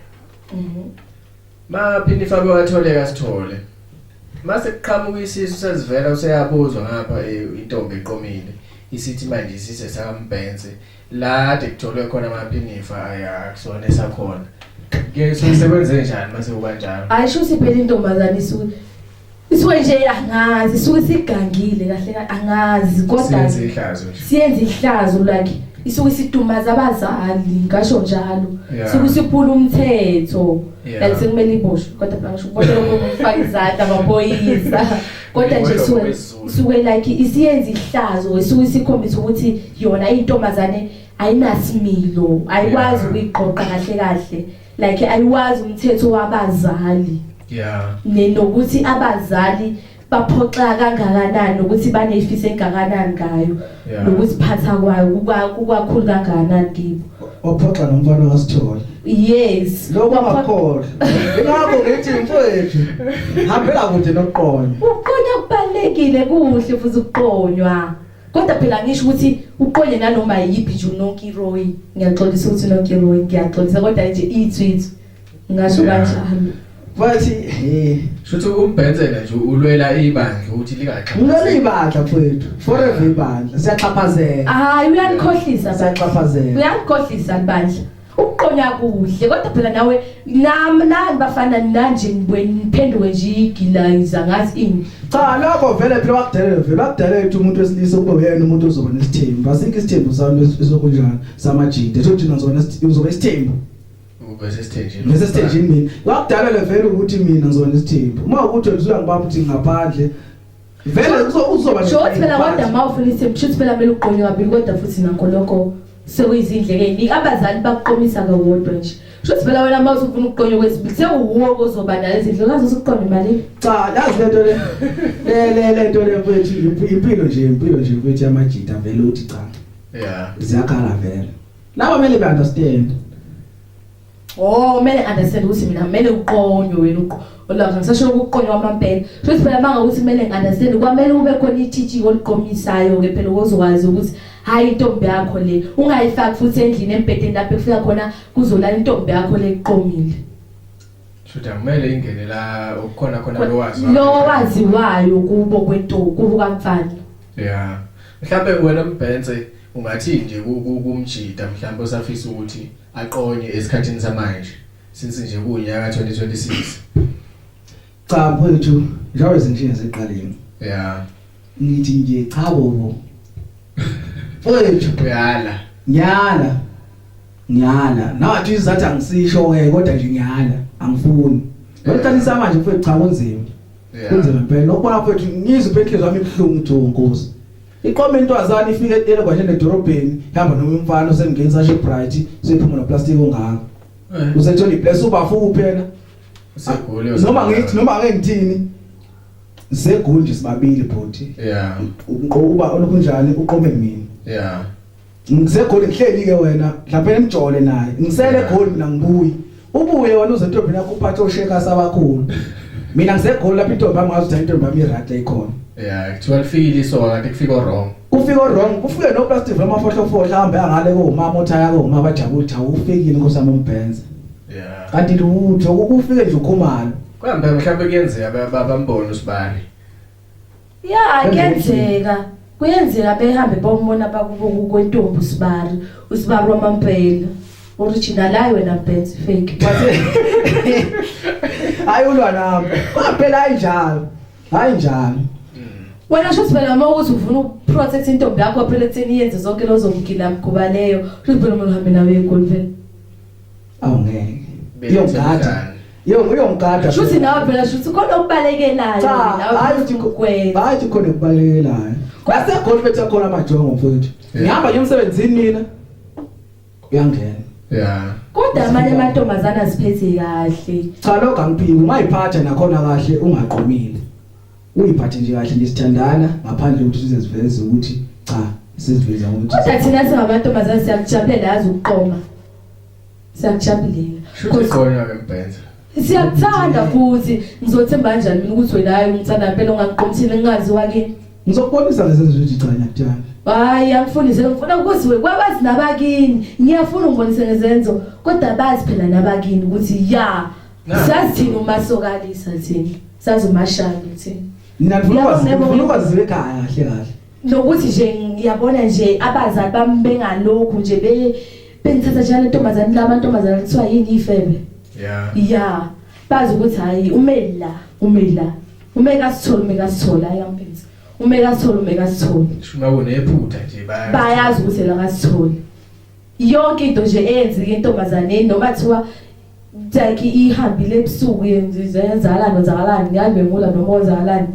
Maphinifa bawathole kasithole. Mase kuqhamuka isisu sezivela useyabuzwa ngapha intombi eqomile isithi manje isise sakambhenze la ade kutholwe khona amaphinifa akusona esakhona. Ke sosebenze njani mase ukanjalo? Ayisho siphela intombazane isuke nje angazi isuke sigangile kahle angazi kodwa siyenza ihlazo like isuke sidumaza abazali ngasho njalo isuke siphula umthetho like sekumele iboshwe kodwa phela ngisho uboshwe lokufaka izandla amaphoyisa kodwa nje isuke like isiyenza ihlazo isuke sikhombisa ukuthi yona intombazane ayinasimilo ayikwazi ukuyiqoqa kahle like ayiwazi umthetho wabazali. Yeah. Nokuthi abazali baphoxa kangakanani ukuthi banefisa engakanani ngayo nokuthi phatha kwayo kukakhulu kangakanani kibo. Ophoxa nomfana wasithola. Yes. Lokho akukho. Ngakho ngithi mfowethu hambela kude nokuqonya. Ukuqonya kubalekile kuhle futhi ukuqonywa. kodwa phela ngisho ukuthi uqonye nanoma yiphi nje uNonki Roy ngiyaxolisa ukuthi uNonki Roy ngiyaxolisa kodwa nje ithwithu ngasho kanjalo bathi Shuthu umbhenzela nje ulwela ibandla ukuthi likaxhaphaze. ulwela ibandla mfowethu forever ibandla siyaxhaphazela hayi uyanikhohlisa siyaxhaphazela uyanikhohlisa bandla ukuqonya kuhle kodwa phela nawe nani bafana nanje niphenduke nje igilayiza ngazi ini cha lokho vele phela wakudala umuntu wesilisa kube uyena umuntu ozoba nesithembu asikho isithembu sami esokunjani samajide sokuthi uzoba isithembu Bese stage mina wakudala le vele ukuthi mina ngizona isithembu uma ukuthi uzwa ngibamba ukuthi ngaphandle vele uzoba shothi phela kodwa mawufuna isithembu shothi phela kumele uqonye kabili kodwa futhi nakho lokho sekuyizindleke eziningi abazali bakuqomisa kawodwa nje shothi phela wena mawufuna ukuqonye kwesibili sewuwo ozoba nalezi ndlela ngazo ukuqonda imali cha yazi lento le mfethu impilo nje mfethu yamajida vele uthi cha ziyakhala vele laba kumele be understand mele understand ukuthi mina kumele uqonywe wena olakho ngisasho ukuqonywa kwamampela futhi phela manga ukuthi kumele understand kwamele ube khona ithithiko oliqomisayo ke phela ukuzokwazi ukuthi hayi intombi yakho le ungayifaki futhi endlini embedeni lapho efika khona kuzolala intombi yakho le iqomile Shutha kumele ingene la ukukhona lo waziwayo kubo kwentombi kubo kamfana mhlambe wena mbhenze ungathi nje kumjida mhlambe osafisa ukuthi aqonye esikhathini samanje since nje kunyaka 2026 cha mfowethu njawe zinjini zeqaleni ngithi nje cha bobo mfowethu nyala nathi izathi angisisho kodwa nje nyala angifuni ngokuqalisa manje mfowethu cha kunzima impela ukubona mfowethu ngizwe impela zami ibhlungu Nkosi iqome intwazana ifike etele kwanje nedorobheni ihamba noma umfana osengenisa Shoprite sephuma noplastic ongaka usethola ibless ubafu kuphela noma ngengithini segoli nje sibabili bhoti uba olokunjani uqome mina ngisegoli ngihleli ke wena mhlawumbe emjole naye ngisele egoli mina ngibuyi ubuye wena uzentombini yakho uphathe osheka sabakhulu mina ngisegoli lapha intombi yami ngazi ukuthi intombi yami irat la ikhona kuthiwa lifile so kanti kufika wrong kufike no plastic amafohlofohla ahambe angale komama othaya komama bajabule cha ufikile nkosami umbhenze kanti lutho ukufike nje ukhumalo kwambe mhlawumbe kuyenzeka bambone usibani kuyenzeka behambe bombona bakubo kwentombi usibari wamampela original hayi wena Mbhenze fake ayulwa nami kwaphela hayi njalo wena shothi phela uma ukuthi ufuna ukuprotect intombi yakho phela ekutheni yenze zonke lozo mgila mkhuba leyo shothi phela uma uhambe nawe eGoli phela awungeke uyongada shothi nawe phela shothi khona ukubalekelayo hayi khona ukubalekelayo kwase eGoli bethe khona amajongo mfowethu ngihamba nje emsebenzini mina uyangena kodwa amanye amantombazana aziphethe kahle cha lokho angiphiki ungayiphatha nakhona kahle ungaqomile uyiphathe nje kahle ngisithandana ngaphandle ukuthi sizeziveze ukuthi cha siziveza ukuthi kodwa thina singabantombazana siyakujabulela yazi ukuqoma siyakujabulela kukhona ke Mbhenze siyakuthanda futhi ngizothemba kanjani mina ukuthi wena hayi ungithanda impela ungangiqomisile ngingaziwa ke ngizokubonisa lezi zinto cha nyakuthanda hayi angifundise ngifuna ukuziwe kwabazi nabakini ngiyafuna ungibonise ngezenzo kodwa bazi phela nabakini ukuthi sazithina umasokalisa thina sazumashali thina mina ngifuna ukwaziwe ekhaya kahle nokuthi nje ngiyabona nje abazali bami bengalokhu nje bengithatha njalo intombazane labantombazane kuthiwa yini ifebe bazi ukuthi hayi umekasithola ayamphethe umekasithola shuma kunephutha nje bayazi ukuthi la ngasithola yonke into nje eyenzeke intombazane noma kuthiwa like ihambile ebusuku yenzakalani ngiyabengula noma ozakalani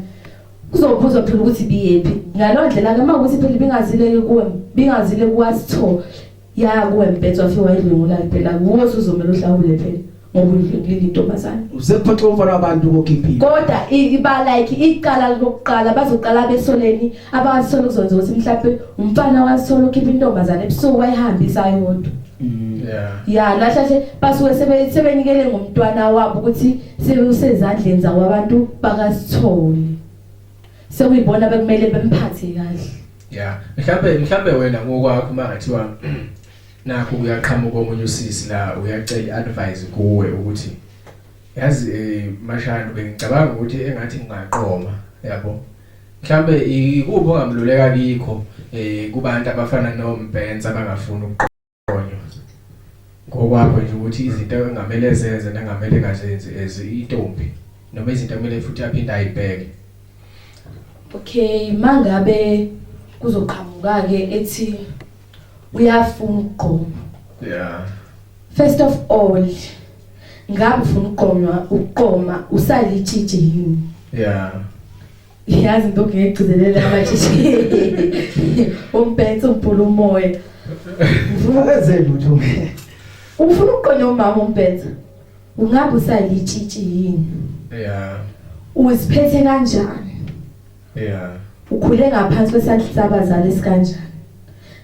kuzophuzwa phela ukuthi biyephi ngalo ndlela ke manje ukuthi phela bingazile kuwasitho kuwe Mbhenze wafika wayidlungula phela kuwo uzomela uhlawule phela ngoba ulile intombazane usephatha umfana wabantu kokhiphila kodwa iba like iqala lokuqala bazoqala besoleni abasola kuzonza ukuthi mhlawumbe umfana wasola ukhipha intombazane ebusuku wayihambisa yodwa lahle basuke sebenikele ngomntwana wabo ukuthi sebusezandleni zabantu bakasithole sekuyibona bekumele bemphathe kahle Yeah, mhlambe wena ngokwakho mangathiwa nakho uyaqhamuka omunye usisi la uyacela advice kuwe ukuthi yazi Mashano bengicabanga ukuthi engathi ngingaqoma yabo. Mhlambe ikupho ongamluleka kikho kubantu abafana noMbenza abangafuni ukuqonywa. Ngokwakho nje ukuthi izinto engamele zenze nengamele ngazenzi intombi noma izinto kumele futhi aphinde ayibheke. Okay, mangabe kuzoqhamuka ke ethi uyafuna ukuqoma. Yeah. First of all, ngabe ufuna ukuqoma usalitshije yini? Yeah. Yazi into ngiyigcizelela amatshitshi. Umphethe umpula umoya. Akenze lutho. Ufuna ukuqonya umama umphethe. Ungabe usalitshije yini? Yeah. Uziphethe kanjani? Yeah. Ukhule ngaphansi kwesandla sabazali esikanjani?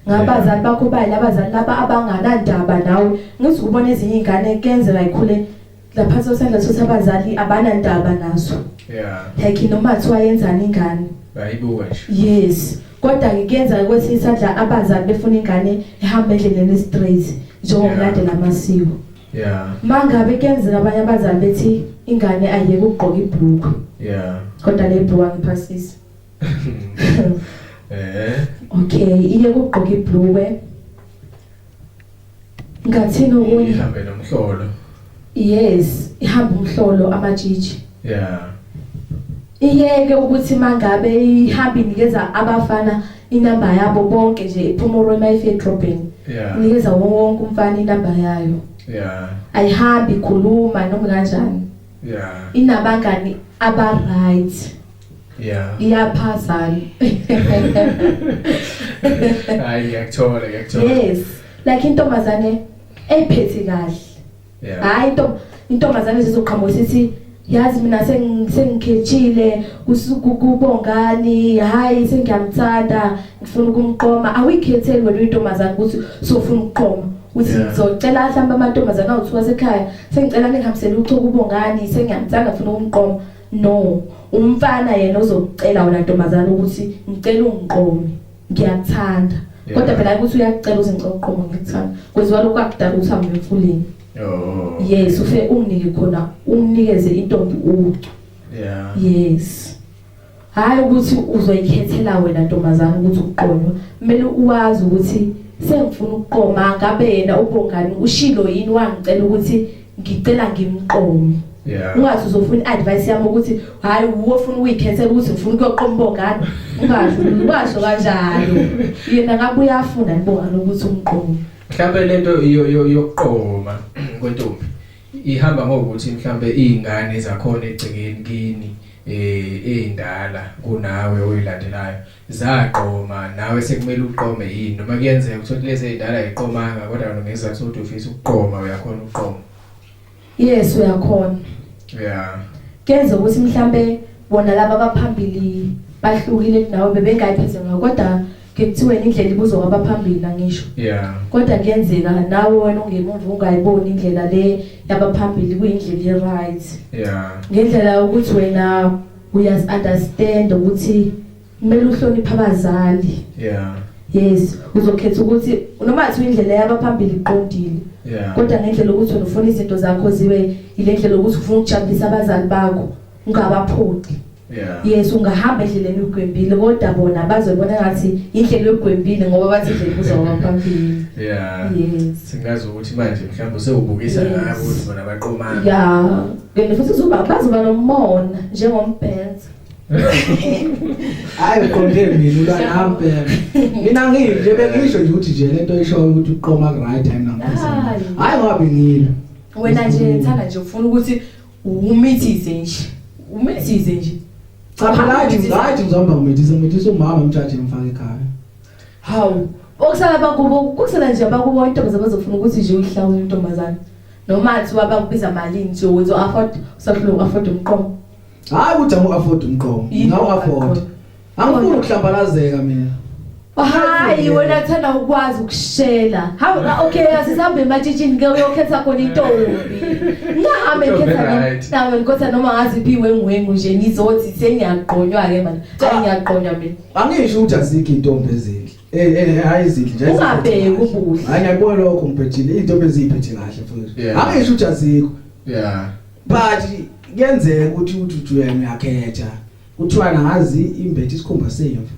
Ngabazali bakho bayi labazali laba abanganandaba nawe. Ngithi ubona ezinye izingane kenzeka ikhule laphansi kwesandla sabazali abanandaba nazo. Yeah. Like noma kuthiwa yenzani ingane. Bayibuka nje. Yes. Kodwa ngikuyenza kwesinye isandla abazali befuna ingane ehamba endleleni estraight njengomlandela amasiko. Yeah. Mangabe kenzeka abanye abazali bethi ingane ayeke ukugqoka ibhluku. Yeah. Kodwa le bhluku angiphasisi. Okay, iye ukugqoka ibhluku. Ngathini okunye? Ihambe nomhlolo. Yes, ihamba umhlolo amatshitshi. Yeah. Iyeke ukuthi mangabe ihambi nikeza abafana inamba yabo bonke nje iphumoro emayife dropping. Yeah. Nikeza wonke umfana inamba yayo. Yeah. Ayihambi ikhuluma noma kanjani. Yeah. Inabangani aba right. Yeah. Iyaphazana. Hayi ngiyakuthola. Yes. Like intombazane ephethe kahle. Yeah. Hayi intombazane sizoqhamuka sithi yazi mina sengikhethile usuku kubongani hayi sengiyamthanda ngifuna ukumqoma awikhetheli wena intombazane ukuthi sofuna ukuqoma uthi ngizocela mhlamba amantombazane awuthiwa sekhaya sengicela ningihambisele uchuku kubongani sengiyamthanda ngifuna ukumqoma. No, umfana yena uzokucela wena ntombazane ukuthi ngicela ungiqome ngiyakuthanda. Kodwa phela ukuthi uyakucela uzingicela uqoma ngikuthanda kweziwa lokhu akudala ukuthi hambe emfuleni. Oh. Yes, ufe unginike khona unginikeze intombi ucu. Yeah. Yes. Hayi ukuthi uzoyikhethela wena ntombazana ukuthi uqonywe. Kumele uwazi ukuthi sengifuna ukuqoma ngabe yena ubongani ushilo yini wangicela ukuthi ngicela ngimqome. Yeah. Ungathi uzofuna advice yami ukuthi hayi ufuna uyikhethela ukuthi ufuna ukuyoqoma ubongani. Ungasho kanjalo. Yena ngabe uyafuna ibongani ukuthi umqome. Mhlambe lento yokuqoma kwentombi ihamba ngokuthi mhlambe izingane zakhona egcekeni kini ezindala kunawe oyilandelayo zaqoma nawe sekumele uqome yini noma kuyenzeka ukuthi lezi ezindala ayiqomanga kodwa noma ngizathu ukuthi ufisa ukuqoma uyakhona ukuqoma. Yes uyakhona. Yeah. Kenza ukuthi mhlambe bona laba abaphambili bahlukile kunawe bebengayiphethe ngakho kodwa kuthiwa indlela ibuzwa kwabaphambili ngisho. Yeah. Kodwa kuyenzeka nawe wena ungemuva ungayiboni indlela le yabaphambili kuyindlela right. Yeah. Ngendlela ukuthi wena understand ukuthi kumele uhloniphe abazali. Yeah. Yes, uzokhetha ukuthi noma athi indlela yabaphambili iqondile. Yeah. Kodwa ngendlela ukuthi ufuna izinto zakho zibe ile ndlela ukuthi ufuna ukujabulisa abazali bakho ungabaphoqi. Yeah. Yes, ungahamba endleleni ugwembile kodwa bona bazobona ngathi indlela yogwembile ngoba bathi indlela kuzwa kwaphambili. Yeah. Yes. Singazi ukuthi manje mhlawumbe usewubukisa ngabo ukuthi bona baqomana. Yeah. Ngene futhi bazoba nomona njengombenza. Hayi uqonde mina ulanampe. Mina ngihle bengisho nje ukuthi nje lento isho ukuthi uqoma ku right time nampezela. Hayi ngabe ngile. Wena nje ngithanda nje ufuna ukuthi umithise nje. Umithise nje. Cha ngathi ngizomba umithisa umama umthathe emfaka ekhaya. Hawu. Okusala bakubo kusala nje abakubo intombazana bazofuna ukuthi nje uyihlawule intombazana. Noma athi wabakubiza malini nje ukuthi afford umqomo. Hayi ukuthi angu afford umqomo. Ngawu afford. Angifuni ukuhlambalazeka mina. Hayi wena thanda ukwazi ukushela. Okay asisambe ematshitshini ke uyokhetha khona intombi. Ngihambe ngikhetha nawe ngikhetha noma ngaziphi wengu nje nizothi sengiyaqonywa ke manje. Ngiyaqonywa mina. Angisho ukuthi azikho intombi ezinhle. Hayi izinhle nje. Ungabheki ubuhle. Hayi ngiyabona lokho ngiphethile intombi eziphethe kahle futhi. Angisho ukuthi azikho. Yeah. But kuyenzeka ukuthi uyakhetha. Kuthiwa ngazi imbethe isikhumba semvu.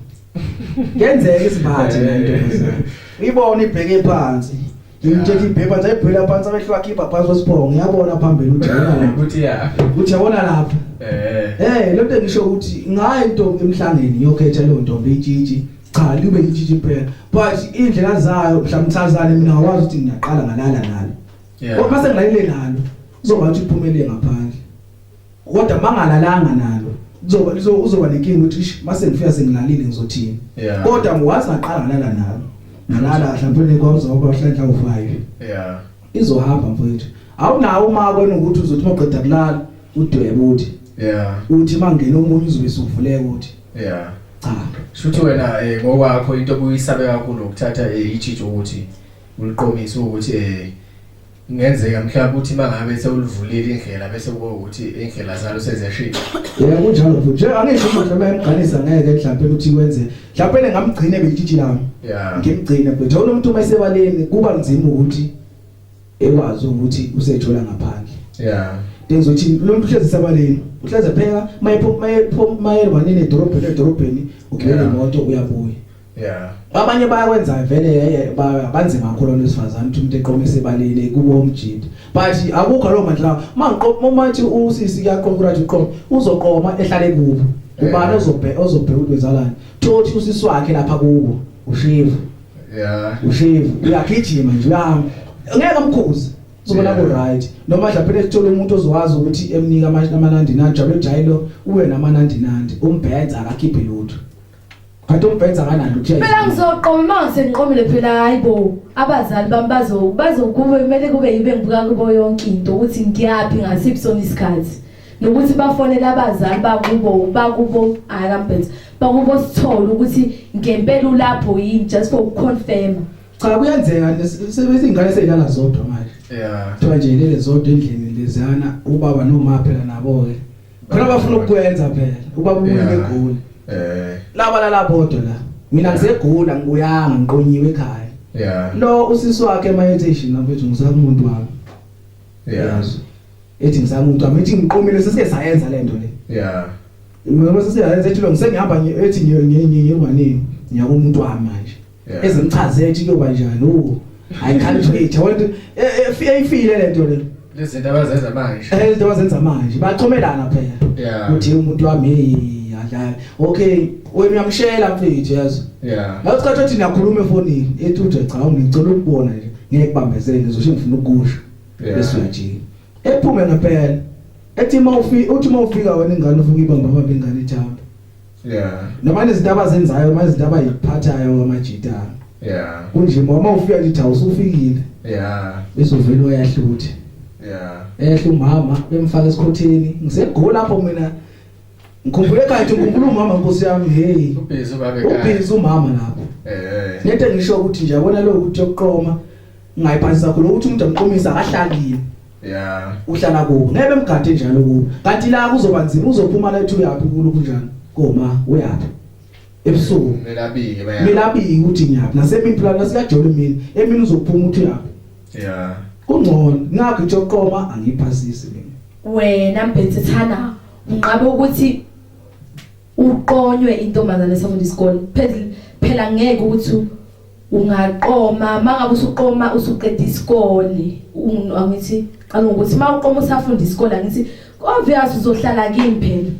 Kuyenzeka isiphathe lento manje. Uyibona ibheke phansi. Ngimthethe ibheka nje ibhela phansi amehlo akhe iphansi kwesibongo. Ngiyabona phambili ukuthi yena ukuthi ya. Uthi yabona lapha. Lo nto ngisho ukuthi ngayi intombi emhlangeni yokhetha lo ntombi itshitshi. Cha libe itshitshi impela. But indlela zayo mhlamthazane mina ngakwazi ukuthi ngiyaqala ngalala nalo. Kodwa mase ngilalile nalo uzobathi uphumele ngaphandle. Kodwa mangalalanga nalo uzoba nenkinga ukuthi mase ngifika sengilalile ngizothini. Kodwa ngwazi ngaqala ngalala nalo. Ngalala mhlawumbe kwazoba uhlanhla u5. Yeah. Izohamba mfowethu. Awunawo uma kwena ukuthi uzothi maqeda kulala udwebe uthi. Yeah. Uthi mangena omunye uzobe suvuleka uthi. Yeah. Cha. Shuthi wena ngokwakho into obuyisabe kakhulu ukuthatha itshitshi ukuthi uliqomise ukuthi ngenzeka mhlawumbe uthi mangabe sewulivulile indlela bese kube ukuthi indlela zalo seziyashintsha. Yebo kunjalo futhi. Nje angisho ukuthi noma emqanisa ngeke mhlawumbe ukuthi kwenze. Mhlawumbe ngamgcine betshitshi lami. Yeah. Ngimgcine futhi wona umuntu uma esebaleni kuba nzima ukuthi ekwazi ukuthi usethola ngaphandle. Yeah. Dengizothi lo muntu uhlezi sebaleni. Uhleze pheka mayebanini edorobheni ugibela imoto uyabuya. Yeah. Abanye bayakwenza vele banzima kakhulu lesifazana ukuthi umuntu eqomise ebaleni kubo umjidi. But akukho lo mandla. Mangithi usisi kuyaqonkura uqoma uzoqoma ehlale kubo. Ubani ozobheka ukwenzalani. Thothi usisi wakhe lapha kubo ushivu. Yeah. Ushivu uyagijima nje uyahamba. Ngeke amkhuze. Uzobona ku right. Noma mhlawumbe esithola umuntu ozowazi ukuthi emnika amanandi jalo jayilo uwe namanandi umbhenza akakhiphe lutho. Kanti umbhenza kanani ukutshela. Phela ngizoqoma mase ngiqomile phela hayibo abazali bami bazokube kumele kube yibe ngibuka kubo yonke into ukuthi ngiyapi ngasiphi sona isikhathi. Nokuthi bafonele abazali bakubo ayakambhenza. Bakubo sithola ukuthi ngempela ulapho yini just for confirm. Cha kuyenzeka sebese ingane seyidlala zodwa manje. Yeah. Kuthiwa nje lele zodwa endlini lezana ubaba noma phela nabo ke. Khona bafuna ukwenza phela. Ubaba ubuye egoli. Laba la bodwa la. Mina ngisegula ngibuyanga ngiqonyiwe ekhaya. Yeah. Lo usisi wakhe meditation mfethu ngizaka umuntu wami. Yeah. Ethi ngizaka umuntu wami ethi ngiqomile sesike sayenza lento le. Yeah. Mina sesiyayenza ethi lo ngisengihamba ethi ngiyewanini ngiyaku umuntu wami manje. Ezimchaze ethi kuyoba njani I can't wait. I want to efile lento le. Lezi zinto abazenza manje. Izinto abazenza manje. Baxhomelana phela. Yeah. Uthi umuntu wami adlala. Okay, wena uyamshela mfethu yazi. Yeah. Ngakho uthi niyakhuluma efonini. Ethi uthi cha ngicela ukubona nje. Ngeke kubambezele ngizosho ngifuna ukusho. Bese uyajika. Ephume ngempela. Ethi uthi mawufika wena ingane ufika ibamba ingane ethamba. Yeah. Namanje izinto abazenzayo manje izinto abayiphathayo amajita. Yeah. Kunje uma ufika lithi awusufikile. Yeah. Bese uvela uyahluthi. Yeah. Ehle umama bemfaka esikhotheni. Ngisegula lapho mina. Ngikhumbule kahle ngikhumbula umama Nkosi yami hey. Ubhizi ubabe kahle. Ubhizi umama lapho. Nento ngisho ukuthi nje yabona lo ukuthi yokuqoma ngayiphansi kakhulu ukuthi umuntu amqomisa akahlalile. Yeah. Uhlala kubo. Ngeke bemgade njalo kubo. Kanti la kuzoba nzima uzophuma la ethi uyapi kulo kunjani. Koma uyapi. Ebusuku melabike baya. Melabike ukuthi nyapi. Nasemini plan nasikajolo mina. Emini uzophuma uthi uyapi. Yeah. Kungcono ngakho ijoqoma angiphasisi mina. Wena mphethe thana unqabe ukuthi uqonywe intombazane esafunda isikole. Phela ngeke ukuthi ungaqoma mangabe usuqoma usuqeda isikole. Angithi qala ukuthi mawuqoma usafunda isikole angithi obvious uzohlala kimi phela.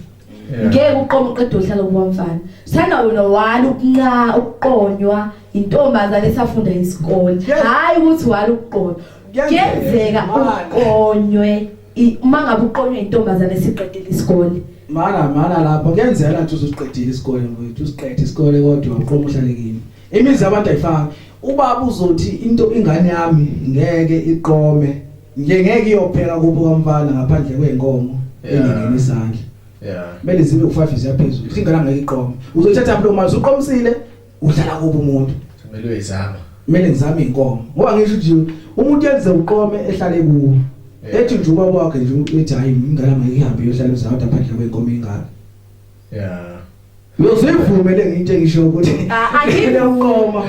Ngeke uqoma uqeda uhlala kuba mfana. Sithanda wena wali ukuqonywa intombazane esafunda isikole. Hayi ukuthi wali ukuqonywa. Kuyenzeka uqonywe mangabe uqonywe intombazane esiqedile isikole. Mana lapho kuyenzeka ukuthi uzoqedile isikole mfowethu usiqede isikole kodwa uqoma uhlale kimi. Imizi yabantu ayifanga. Ubaba uzothi into ingane yami ngeke iqome. Ngeke iyopheka kubo kamfana ngaphandle kwenkomo engene isandla. Yeah. Mele zibe u5 ziyaphezulu. Ingane ngeke iqome. Uzothatha lo mazi uqomisile udlala kubo umuntu kumele uyizama kumele ngizame inkomo ngoba ngisho nje umuntu yenze uqome ehlale kuwo ethi nje ubaba wakhe nje ethi hayi ingane mayihambe yohlala uzawuda phandle kwenkomo ingane Uyosivumele into engisho ukuthi angivuma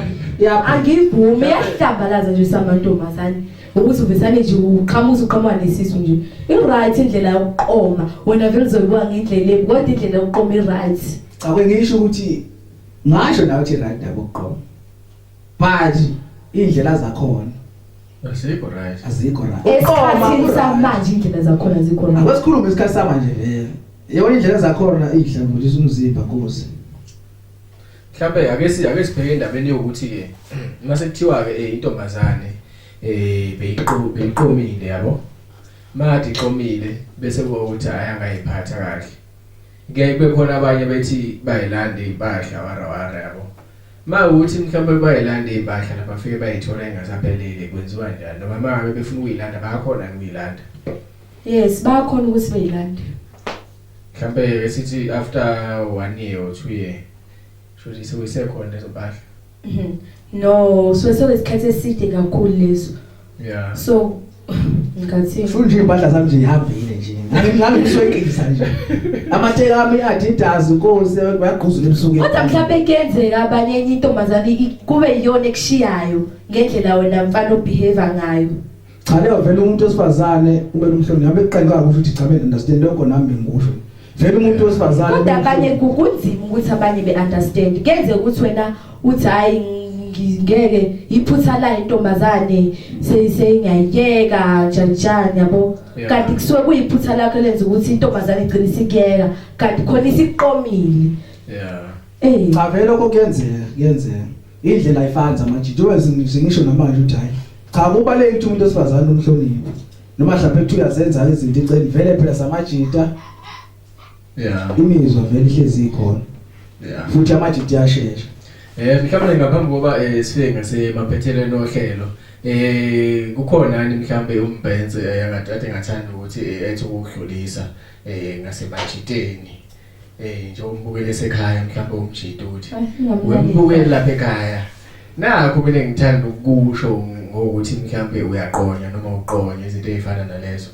angivume yahlambalaza nje samantombazane ukuthi uvesane nje uqhamuza nesisu nje i-right indlela yokuqoma wena vele uzoyibuka ngendlela kodwa indlela yokuqoma i-right cha ngisho ukuthi ngasho nawe uthi right nabo ukuqoma but indlela zakhona azikho right esikhathini samanje indlela zakhona azikho right asikhulume isikhathi samanje vele yona indlela zakhona ihlanguliswa umzimba Nkosi mhlawumbe ake sibheke endabeni yokuthi ke mase kuthiwa ke intombazane beyiqomile yabo manje iqomile bese ukuthi ayangayiphatha kahle ngeke kube khona abanye bethi bayilanda impahla warawara yabo mawuthi mhlawumbe bayilanda impahla labafike bayithola engasaphelele kwenziwa njani noma manje befuna ukuyilanda bayakhona ukuyilanda yes bayakhona ukuthi bayilande mhlawumbe sithi after 1 year or 2 year shothi sekusekhona lezo mpahla no so isikhathi eside kakhulu leso so ngathi futhi nje impahla zami nje ihambile nje ngabe ngiswekisa nje amateka ami Adidas Nkosi bayagquzula ebusuku kodwa mhlawumbe kuyenzeka abanye intombazane kube yiyona ekushiyayo ngendlela wena mfana obehave ngayo cha leyo vele umuntu osifazane kumele umhloniphe ngabe eqenga ukuthi cha mina understand lokho nami ngikusho vele umuntu osifazane kodwa abanye kunzima ukuthi abanye be-understand kuyenzeka ukuthi wena uthi hayi ngeke iphutha la intombazane seyingayiyeka njani yabo kanti kusuke kuyiphutha lakho lenza ukuthi intombazane igcine isikiyeka kanti khona isiqomile cha vele lokho kuyenzeka indlela ayifanza manje njengoba ngisho namanje uthi hayi cha kubaleke ukuthi umuntu osifazane umhloniphe noma mhlawumbe ethi uyazenza izinto icela vele phela samajita imizwa vele ihlezi ikhona futhi amajita iyashesha mhlawumbe ngaphambi koba sifike ngasemaphethelweni ohlelo kukhona nini mhlawumbe umbhenze yakade ngathanda ukuthi ethi ukudlulisa ngasemajiteni nje umbukele esekhaya mhlawumbe umjito uthi wembukele lapha ekhaya nakho mina ngithanda ukusho ngokuthi mhlawumbe uyaqonya noma uqonya izinto ezifana nalezo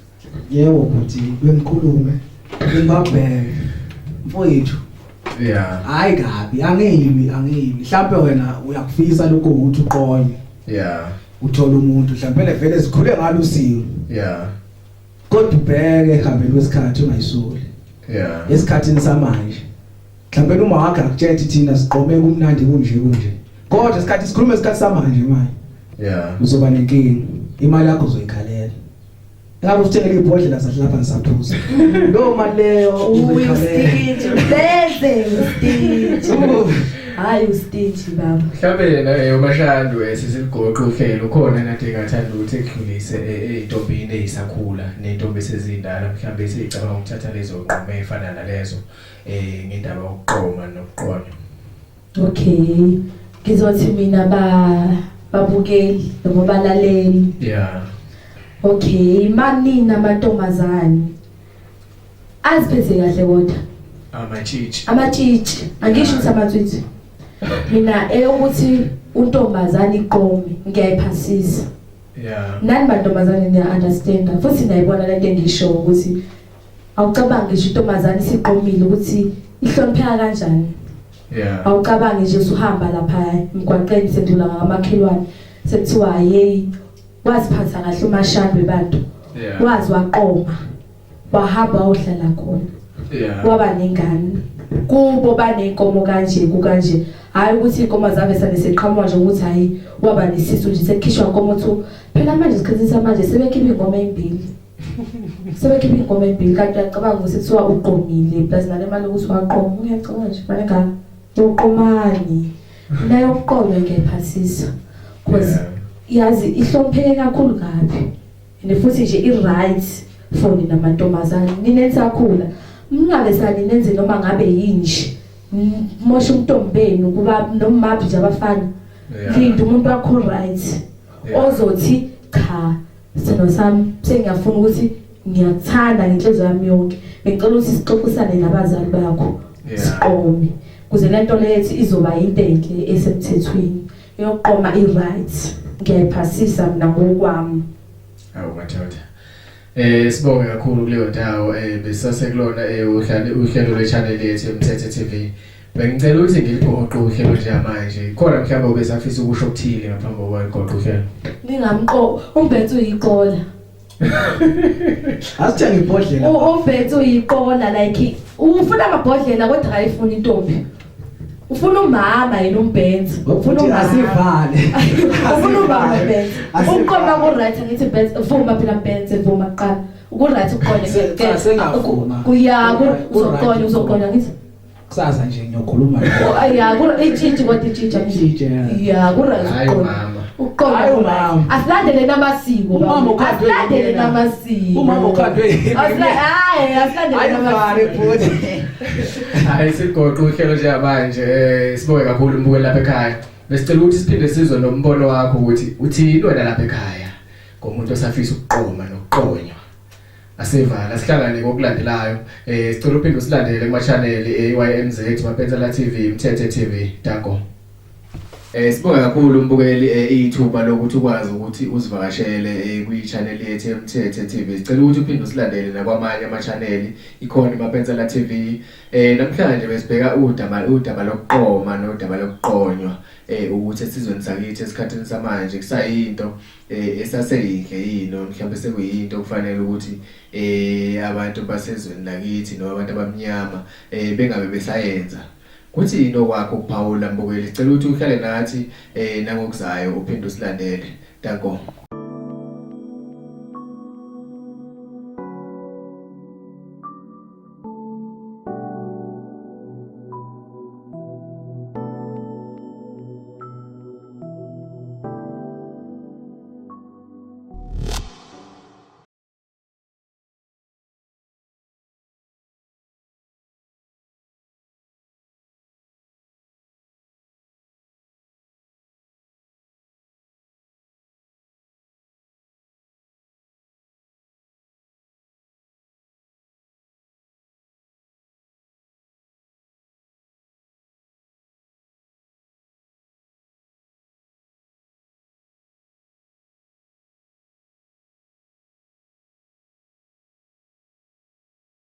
yebo ukuthi bengikhulume ngibabheke mfowethu hayi kabi angiyibi mhlawumbe wena uyakufisa lokho ukuthi uqonye uthola umuntu mhlawumbe vele zikhule ngalo usiko kodwa ubheke ehambeni kwesikhathi ungayisoli esikhathini samanje mhlawumbe uma wakhe akutshela thina siqome kumnandi kunje kodwa isikhathi sikhuluma isikhathi samanje manje uzoba nenkinga imali yakho uzoyikhalela ngabe usithengele ibhodlela sathi lapha ngisaphuza lo mali leyo uyisititshi bese usititshi hayi usititshi baba mhlawumbe nayo mashando sisigoqo uhlelo khona nathi ngathanda ukuthi ekudlulise eintombini eyisakhula nentombi esezindala mhlawumbe esicabanga ukuthatha lezo nqumo ezifana nalezo ngendaba yokuqoma nokuqonya okay ngizothi mina babukeli noma balaleli okay manini amantombazane aziphethe kahle kodwa amatshitshi angisho ukuthi amatswitsi mina ukuthi untombazane iqome ngiyayiphasisa nani bantombazane niya understand futhi nayibona lento engisho ukuthi awucabangi nje intombazane siqomile ukuthi ihlonipheka kanjani awucabangi nje usuhamba lapha emgwaqeni sendula ngamakhelwane sekuthiwa hey waziphatha kahle umashando webantu wazi waqoma wahamba ohlala khona waba nengane kubo banenkomo kanje hayi ukuthi inkomo zabe sane seqhamuka nje ukuthi hayi waba nesisu nje sekukhishwa inkomo thu phela manje isikhathi samanje sebekhipha ingoma ezimbili kanti uyacabanga ukuthi kuthiwa uqomile plus nale mali ukuthi waqoma uyacabanga nje manje yoqomani nayo uqome ngephasisa because yazi ihlonipheke kakhulu kabi futhi nje i-right for nina amantombazane ninensakhula mingabe saninenze noma ngabe yinje mosha umntombeni kuba nomaphi nje abafana linda umuntu wakho right ozothi cha sino sami sengiyafuna ukuthi ngiyakuthanda ngenhliziyo yami yonke ngicela ukuthi sixoxisane nabazali bakho siqome kuze lento lethi izoba into enhle esemthethweni yokuqoma i-right ngiyayiphasisa mina ngokwami. Awu madoda. Sibonge kakhulu kuleyo ndawo besisasekulona uhlelo lwe-channel yethu eMthetho TV. Bengicela ukuthi ngiliphoqe uhlelo njengamanje. Khona mhlawumbe ubesafisa ukusho okuthile ngaphambi kokuba liqoqe uhlelo. Ningamqo umbethu uyiqola. Asithenga ibhodlela. Umbethu uyiqola like ufuna amabhodlela kodwa akayifuni intombi. Ufuna umama yena umbethu. Ufuna umama asivale. Ufuna umama umbethu. Uqoma ku right ngithi best vuma phela mbethu vuma qala. Ku right uqona sengavuma. Kuya uzoqona ngithi kusasa nje ngiyokhuluma itshitshi kodwa itshitsha Hayi mama. Hayi mama. Asilandele namasiko. Asilandele namasiko. Umama ukhandwe. Asilandele namasiko. Hayi sigoqe uhlelo njengamanje. Sibonge kakhulu mbukeli lapha ekhaya. Besicela ukuthi siphinde sizwe nombono wakho ukuthi uthini wena lapha ekhaya ngomuntu osafisa ukuqoma nokuqonywa. Asivala sihlangane ngokulandelayo sicela uphinde usilandele kuma channel eYMZ Mapensela TV Mthetho TV Danko. Sibonga kakhulu umbukeli ithuba lokuthi ukwazi ukuthi usivakashele kwi channel yethu eMthetho TV. Sicela ukuthi uphinde usilandele nakwamanye ama channel ikhona Mapensela TV. Namhlanje besibheka udaba lokuqoma nodaba lokuqonywa ukuthi esizweni sakithi esikhathini samanje kusayinto esaseyinhle yini mhlawumbe sekuyinto kufanele ukuthi abantu basezweni lakithi nabantu abamnyama bengabe besayenza. Kuthi yini okwakho ukuphawula mbukeli? Sicela ukuthi uhlale nathi nangokuzayo uphinde usilandele. Danko.